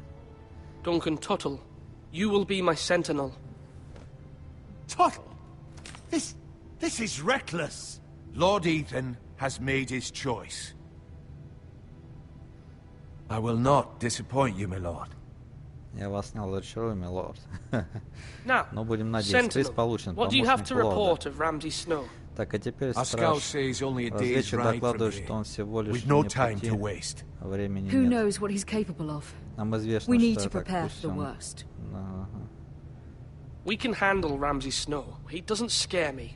Duncan Tuttle, you will be my sentinel. Tuttle? This is reckless. Lord Ethan has made his choice. I will not disappoint you, my lord. Я вас не разочарую, милорд. Now, Но будем надеяться, приз получен. what do you have to report of Ramsay Snow? Так, а теперь разведчик докладывает, что он всего лишь не пути. Времени Who нет. knows what he's capable of? Нам известно, We need что to prepare так for the worst. We can handle Ramsay Snow. He doesn't scare me.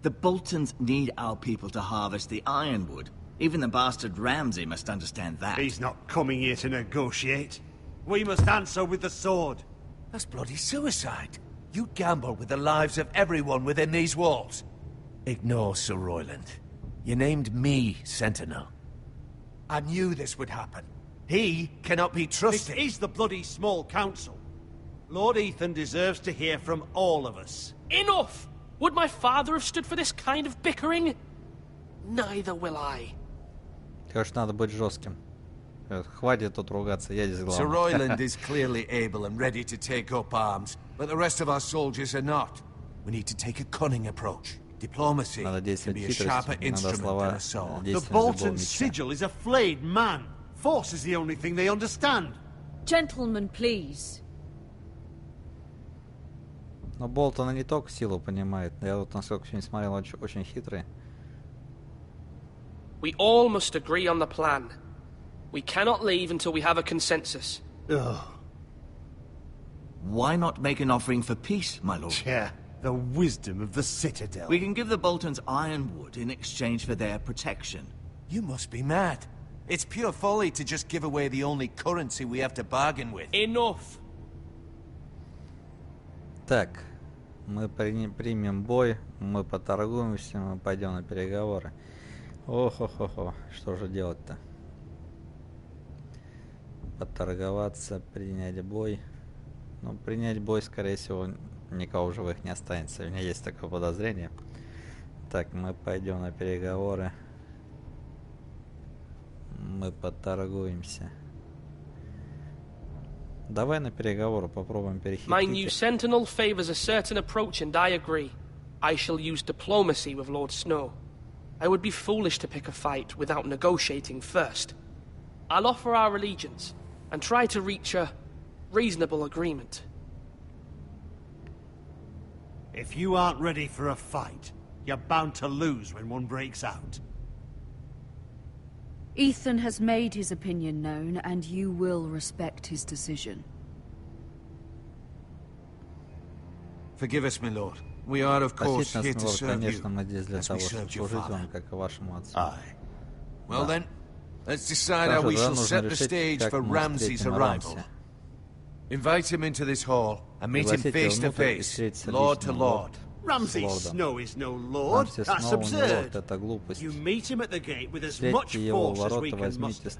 The Boltons need our people to harvest the ironwood. Even the bastard Ramsay must understand that. He's not coming here to negotiate. We must answer with the sword. That's bloody suicide. You gamble with the lives of everyone within these walls. Ignore Sir Royland. You named me Sentinel. I knew this would happen. He cannot be trusted. This is the bloody small council. Lord Ethan deserves to hear from all of us. Enough! Would my father have stood for this kind of bickering? Neither will I. Конечно, надо быть жестким. Хватит тут ругаться, я здесь главный. Sir Royland is clearly able and ready to take up arms, but the rest of our soldiers are not. We need to take a cunning approach. Diplomacy can be a sharper instrument than a sword. The Bolton sigil is a flayed man. Force is the only thing they understand. Gentlemen, please. Но Болтон не только силу понимает. Я вот, насколько сегодня смотрел, очень хитрый. We all must agree on the plan. We cannot leave until we have a consensus. Why not make an offering for peace, my lord? Yeah, the wisdom of the Citadel. We can give the Boltons ironwood in exchange for their protection. You must be mad. It's pure folly to just give away the only currency we have to bargain with. Enough. Так, мы примем бой, мы поторгуемся, мы пойдем на переговоры. Ох-ох-ох, что же делать-то? Поторговаться, принять бой. Ну, принять бой, скорее всего, никого в живых не останется. У меня есть такое подозрение. Так, мы пойдем на переговоры. Мы поторгуемся. Давай на переговоры попробуем перехитрить. My new sentinel favors a certain approach, and I agree. I shall use diplomacy with Lord Snow. I would be foolish to pick a fight without negotiating first. I'll offer our allegiance and try to reach a reasonable agreement. If you aren't ready for a fight, you're bound to lose when one breaks out. Ethan has made his opinion known, and you will respect his decision. Forgive us, my lord. We are, of course, here to serve you, as we served your father. Aye. Well then, let's decide how we shall set the stage for Ramsay's arrival. Invite him into this hall and meet him face to face, lord to lord. Ramsay Snow is no lord. That's absurd. You meet him at the gate with as much force as we can muster.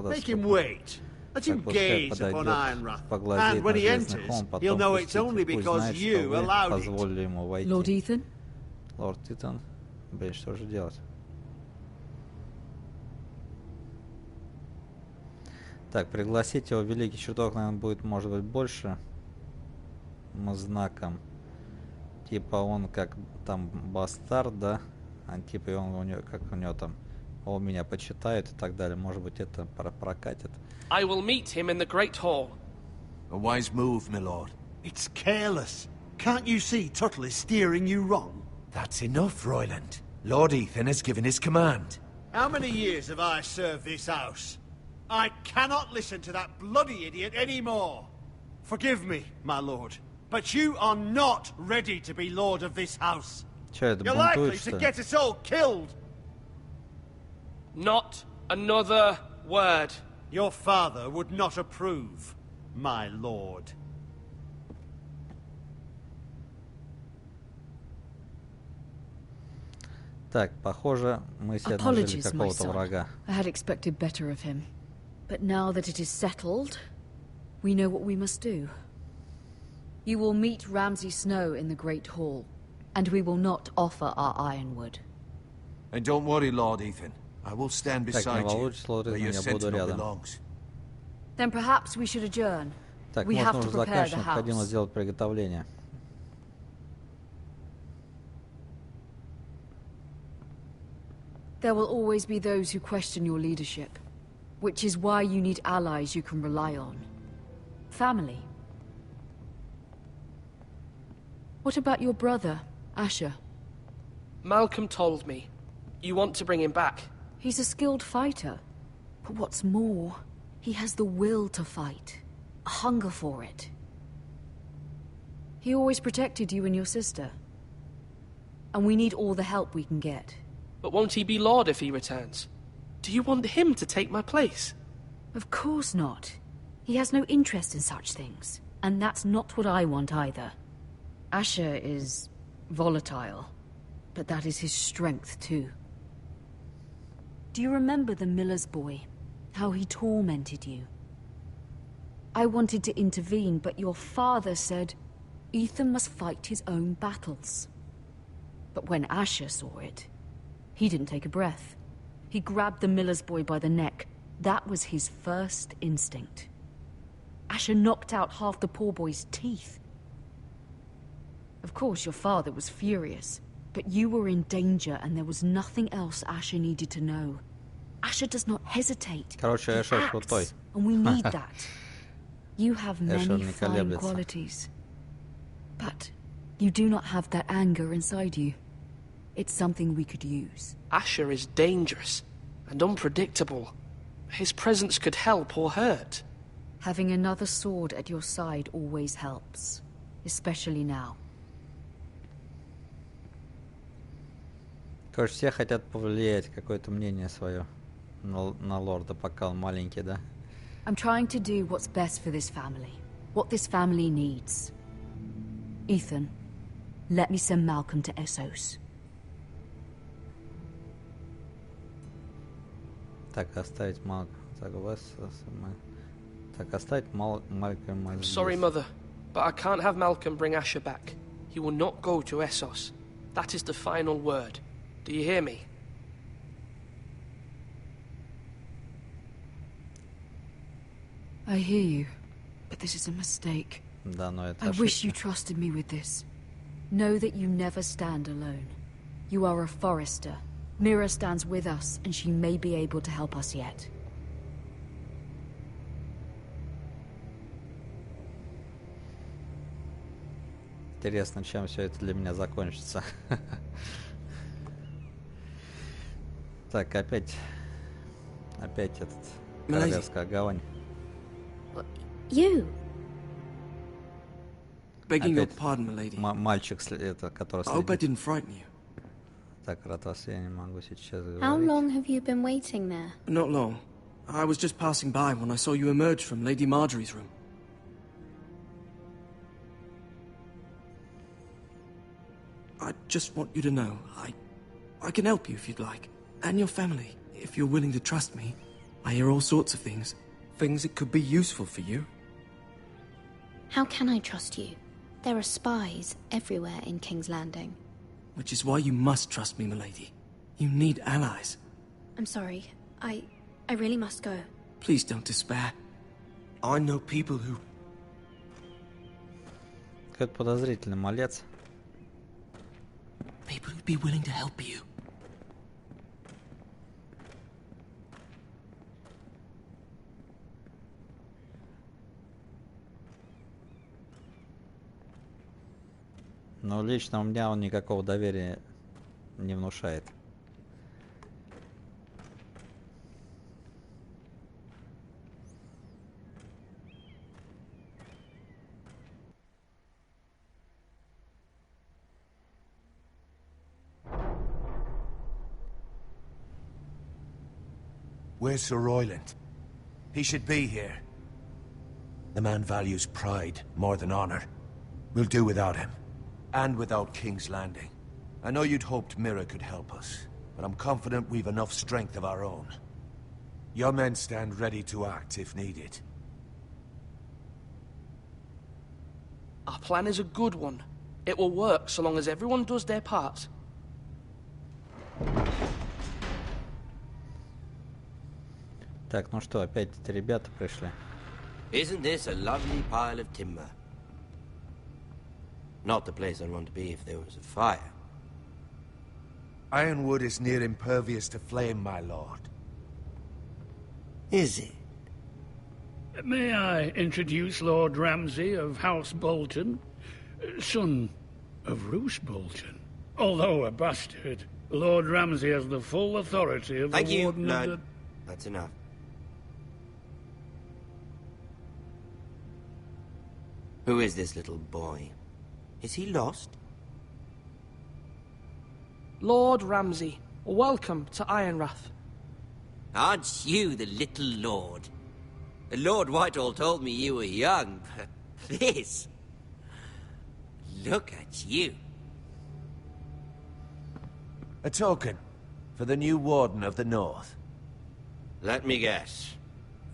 Make him wait. Let him gaze upon Ironrath. And when he enters, he'll know it's only because you allowed it. Lord Ethan? Lord Ethan? Блин, что же делать? Так, пригласить его великий чертог, наверное, будет, может быть, больше знаком. Типа он как там бастард, да? А типа он у него, как у него там, он меня почитает и так далее. Может быть, это прокатит. I will meet him in the great hall. A wise move, my lord. It's careless. Can't you see Tuttle is steering you wrong? That's enough, Royland. Lord Ethan has given his command. How many years have I served this house? I cannot listen to that bloody idiot anymore. Forgive me, my lord, but you are not ready to be lord of this house. You're likely to get us all killed. Not another word. Your father would not approve, my lord. Так, похоже, мы себе нажили какого-то врага. I had expected better of him. But now that it is settled, we know what we must do. You will meet Ramsay Snow in the Great Hall, and we will not offer our ironwood. And don't worry, Lord Ethan. I will stand beside you where your sentinel belongs. Then perhaps we should adjourn. Так, we have to нужно prepare заканчивать, the house. необходимо сделать приготовление. There will always be those who question your leadership, which is why you need allies you can rely on. Family. What about your brother, Asher? Malcolm told me. You want to bring him back? He's a skilled fighter. But what's more, he has the will to fight. A hunger for it. He always protected you and your sister. And we need all the help we can get. But won't he be Lord if he returns? Do you want him to take my place? Of course not. He has no interest in such things. And that's not what I want either. Asher is volatile. But that is his strength too. Do you remember the miller's boy? How he tormented you? I wanted to intervene, but your father said Ethan must fight his own battles. But when Asher saw it, he didn't take a breath. He grabbed the miller's boy by the neck. That was his first instinct. Asher knocked out half the poor boy's teeth. Of course, your father was furious, but you were in danger and there was nothing else Asher needed to know. Asher does not hesitate. Короче, Asher крутой. And we need that. You have many fine qualities. But you do not have that anger inside you. It's something we could use. Asher is dangerous and unpredictable. His presence could help or hurt. Having another sword at your side always helps. Especially now. Короче, все хотят повлиять, какое-то мнение свое на лорда, пока он маленький, да? I'm trying to do what's best for this family. What this family needs. Ethan, let me send Malcolm to Essos. Так, оставить Малкольма. Так, оставить Малкольма. I'm sorry, Mother, but I can't have Malcolm bring Asher back. He will not go to Essos. That is the final word. Do you hear me? I hear you, but this is a mistake. Да, но это I wish you trusted me with this. Know that you never stand alone. You are a forester. Mira stands with us, and she may be able to help us yet. Интересно, чем все это для меня закончится. Так, опять Опять этот королевская гавань. You. Begging your pardon, milady. Мальчик, это, который I hope I didn't frighten you. Так, Ратас, я не могу сейчас говорить. How long have you been waiting there? Not long. I was just passing by when I saw you emerge from Lady Marjorie's room. I just want you to know, I can help you if you'd like. And your family, if you're willing to trust me. I hear all sorts of things. Things that could be useful for you. How can I trust you? There are spies everywhere in King's Landing. Which is why you must trust me, milady. You need allies. I'm sorry. I really must go. Please don't despair. I know people who... Какой-то подозрительный малец. People who'd be willing to help you. Но лично у меня он никакого доверия не внушает. Where's Sir Royland? He should be here. The man values pride more than honor. We'll do without him. And without King's Landing. I know you'd hoped Mira could help us, but I'm confident we've enough strength of our own. Your men stand ready to act if needed. Our plan is a good one. It will work so long as everyone does their part. Так, ну что, опять эти ребята пришли. Isn't this a lovely pile of timber? Not the place I'd want to be if there was a fire. Ironwood is near impervious to flame, my lord. Is it? May I introduce Lord Ramsay of House Bolton, son of Roose Bolton. Although a bastard, Lord Ramsay has the full authority of the Warden of the... That's enough. Who is this little boy? Is he lost? Lord Ramsay, welcome to Ironrath. Aren't you the little lord? Lord Whitehall told me you were young, but this... Look at you. A token for the new Warden of the North. Let me guess.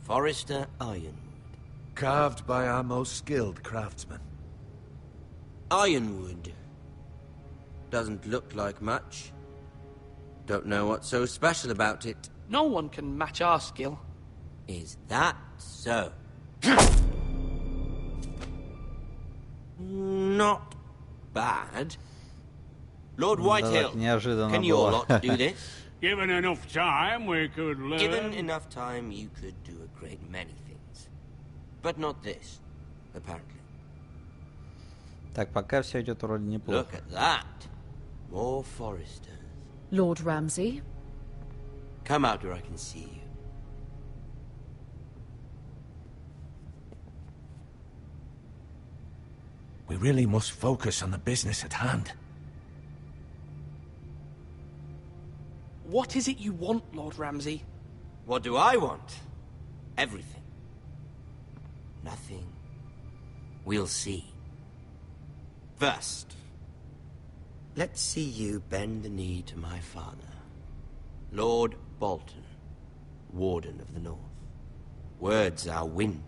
Forrester Ironwood. Carved by our most skilled craftsmen. Ironwood. Doesn't look like much. Don't know what's so special about it. No one can match our skill. Is that so? Not bad. Lord Whitehill, can your lot do this? Given enough time, we could learn... Given enough time, you could do a great many things. But not this, apparently. Так, пока все идет вроде неплохо. Look at that. More foresters. Lord Ramsay? Come out where I can see you. We really must focus on the business at hand. What is it you want, Lord Ramsay? What do I want? Everything. Nothing. We'll see. First, let's see you bend the knee to my father, Lord Bolton, Warden of the North. Words are wind.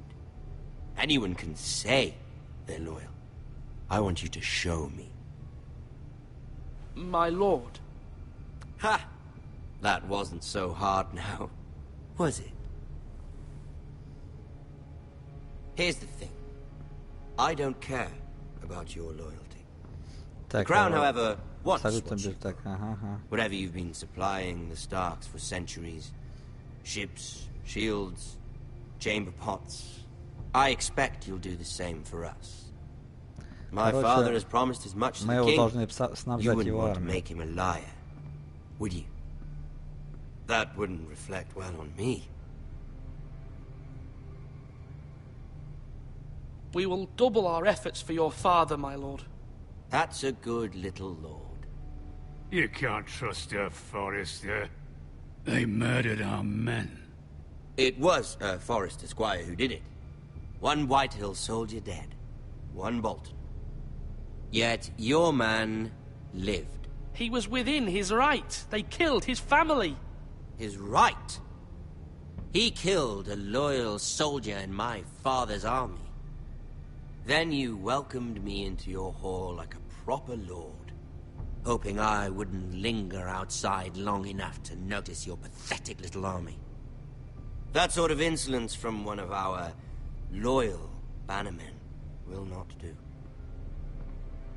Anyone can say they're loyal. I want you to show me. My lord. Ha! That wasn't so hard now, was it? Here's the thing. I don't care about your loyalty. The crown, however, wants what you whatever you've been supplying the Starks for centuries. Ships, shields, chamber pots. I expect you'll do the same for us. My father has promised as much to the king. You wouldn't want to make him a liar, would you? That wouldn't reflect well on me. We will double our efforts for your father, my lord. That's a good little lord. You can't trust her, Forrester. They murdered our men. It was a Forrester squire who did it. One Whitehill soldier dead. One Bolton. Yet your man lived. He was within his right. They killed his family. His right? He killed a loyal soldier in my father's army. Then you welcomed me into your hall like a proper lord, hoping I wouldn't linger outside long enough to notice your pathetic little army. That sort of insolence from one of our loyal bannermen will not do.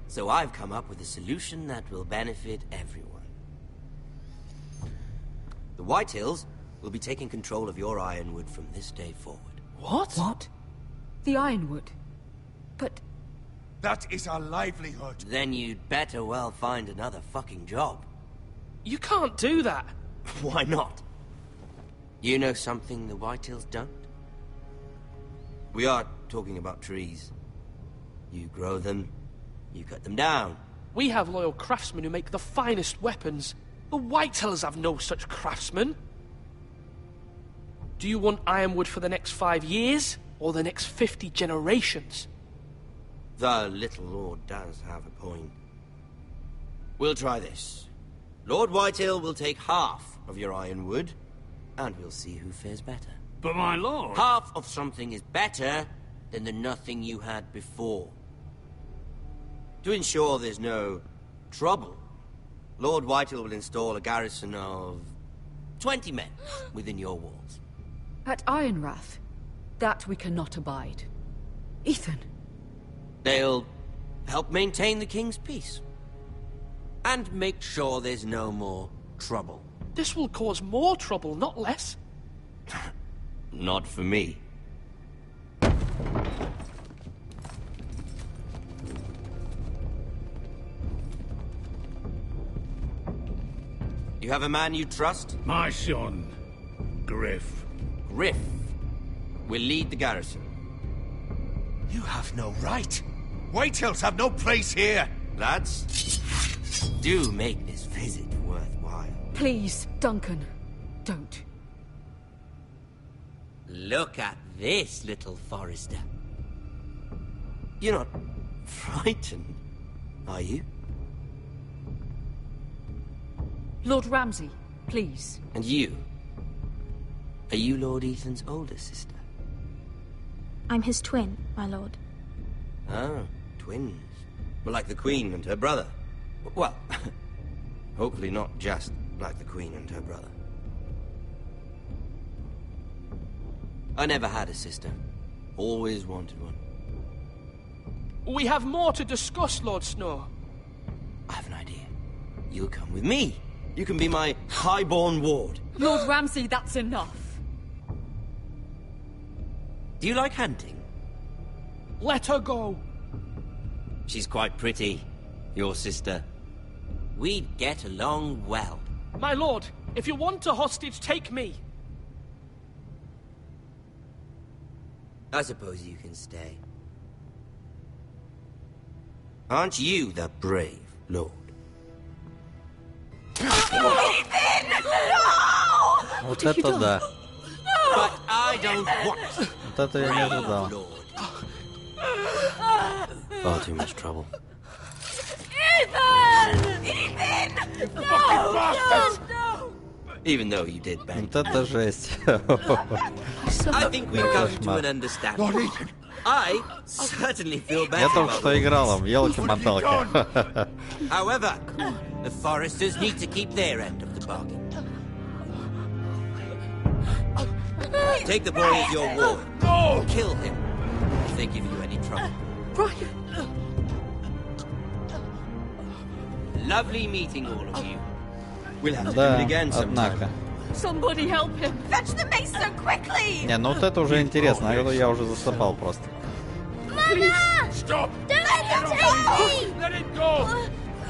So I've come up with a solution that will benefit everyone. The Whitehills will be taking control of your ironwood from this day forward. What? What? The ironwood? But... That is our livelihood. Then you'd better well find another fucking job. You can't do that. Why not? You know something the Whitehills don't? We are talking about trees. You grow them, you cut them down. We have loyal craftsmen who make the finest weapons. The Whitehills have no such craftsmen. Do you want ironwood for the next 5 years, or the next 50 generations? The little lord does have a point. We'll try this. Lord Whitehill will take half of your ironwood, and we'll see who fares better. But my lord... Half of something is better than the nothing you had before. To ensure there's no trouble, Lord Whitehill will install a garrison of 20 men within your walls. At Ironrath? That we cannot abide. Ethan! They'll help maintain the king's peace. And make sure there's no more trouble. This will cause more trouble, not less. Not for me. You have a man you trust? My son, Griff. Griff will lead the garrison. You have no right. Whitehills have no place here. Lads, do make this visit worthwhile. Please, Duncan, don't. Look at this, little Forrester. You're not frightened, are you? Lord Ramsay, please. And you? Are you Lord Ethan's older sister? I'm his twin, my lord. Oh, twins. Well, like the Queen and her brother. Well, hopefully not just like the Queen and her brother. I never had a sister. Always wanted one. We have more to discuss, Lord Snow. I have an idea. You'll come with me. You can be my highborn ward. Lord Ramsay, that's enough. Do you like hunting? Let her go. She's quite pretty, your sister. We'd get along well. My lord, if you want a hostage, take me. I suppose you can stay. Aren't you the brave lord? Вот это да. But I don't want. Вот это я не ожидал. Far too much trouble. Ethan! Ethan! No! Even though you did bang. Вот это жесть. I think we've come to an understanding. I certainly feel better. Я только что играл в елки-моталки. However, the Foresters need to keep their end of the bargain. Take the boy as your ward. No! Kill him if they give you any trouble. Brian! Lovely meeting all of you. We'll have to do it again sometime. Somebody help him! Fetch the mace so quickly! Не, ну вот это уже интересно, а это я уже засыпал просто. Mama! Stop! Don't let him take me! Let it go!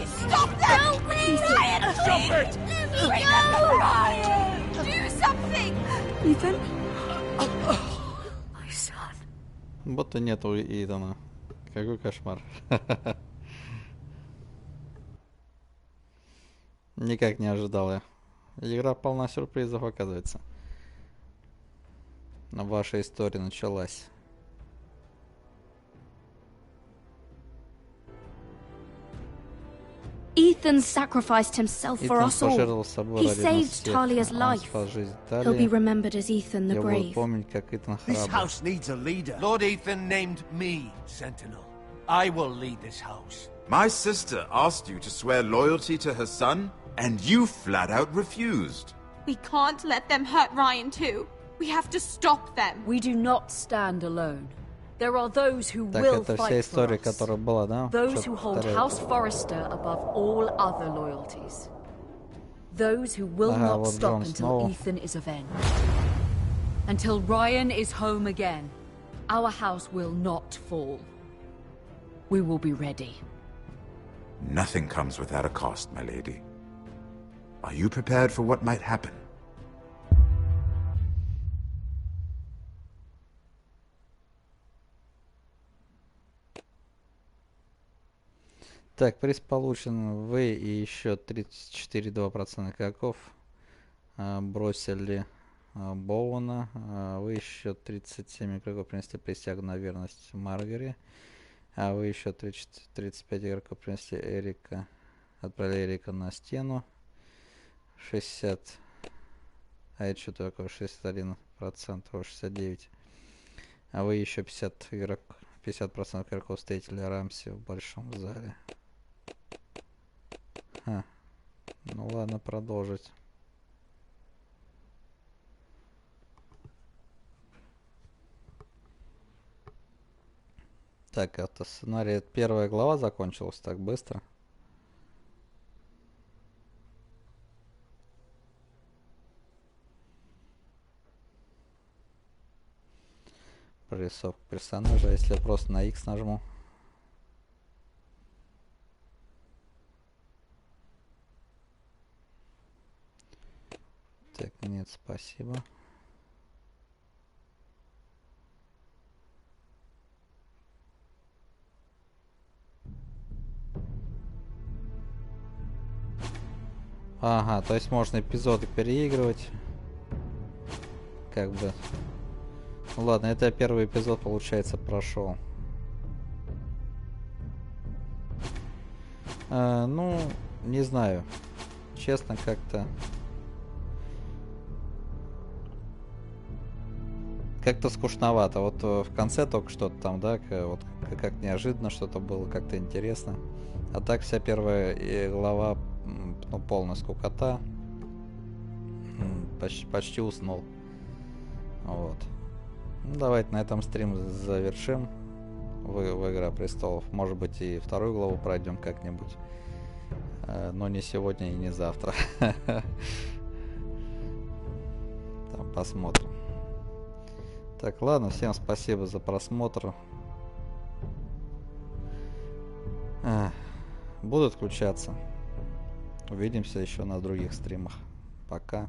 Stop that! Help me! Ryan, Stop it! Let me go! Ryan! Do something! Ethan? My son. Будто нету Итана. Какой кошмар. Никак не ожидал я. Игра полна сюрпризов, оказывается. Ваша история началась. Ethan sacrificed himself for us all. He saved Talia's life. He'll be remembered as Ethan the Brave. This house needs a leader. Lord Ethan named me Sentinel. I will lead this house. My sister asked you to swear loyalty to her son, and you flat out refused. We can't let them hurt Ryan too. We have to stop them. We do not stand alone. There are those who will fight for us. Those who hold House Forrester above all other loyalties. Those who will not stop until Ethan is avenged. Until Ryan is home again. Our house will not fall. We will be ready. Nothing comes without a cost, my lady. Are you prepared for what might happen? Так, приз получен. Вы и еще 34,2% игроков бросили Боуна. Вы еще 37 игроков принесли присягу на верность Маргаре. А вы еще 35 игроков принесли Эрика. Отправили Эрика на стену. 60. А это что такое? 61%, 69. А вы еще 50% игроков встретили Рамси в большом зале. Ну ладно, продолжить. Так, это сценарий. Первая глава закончилась так быстро. Прорисовка персонажа. Если я просто на X нажму. Так, нет, спасибо. Ага, то есть можно эпизоды переигрывать. Как бы. Ну ладно, это первый эпизод, получается, прошел. Ну, не знаю. Честно, как-то скучновато. Вот в конце только что-то там, да, вот как неожиданно что-то было, как-то интересно. А так вся первая глава, ну, полная скукота. Почти уснул. Вот. Ну, давайте на этом стрим завершим. В Игра Престолов. Может быть, и вторую главу пройдем как-нибудь. Но не сегодня и не завтра. Там посмотрим. Так, ладно, всем спасибо за просмотр. Буду отключаться. Увидимся еще на других стримах. Пока.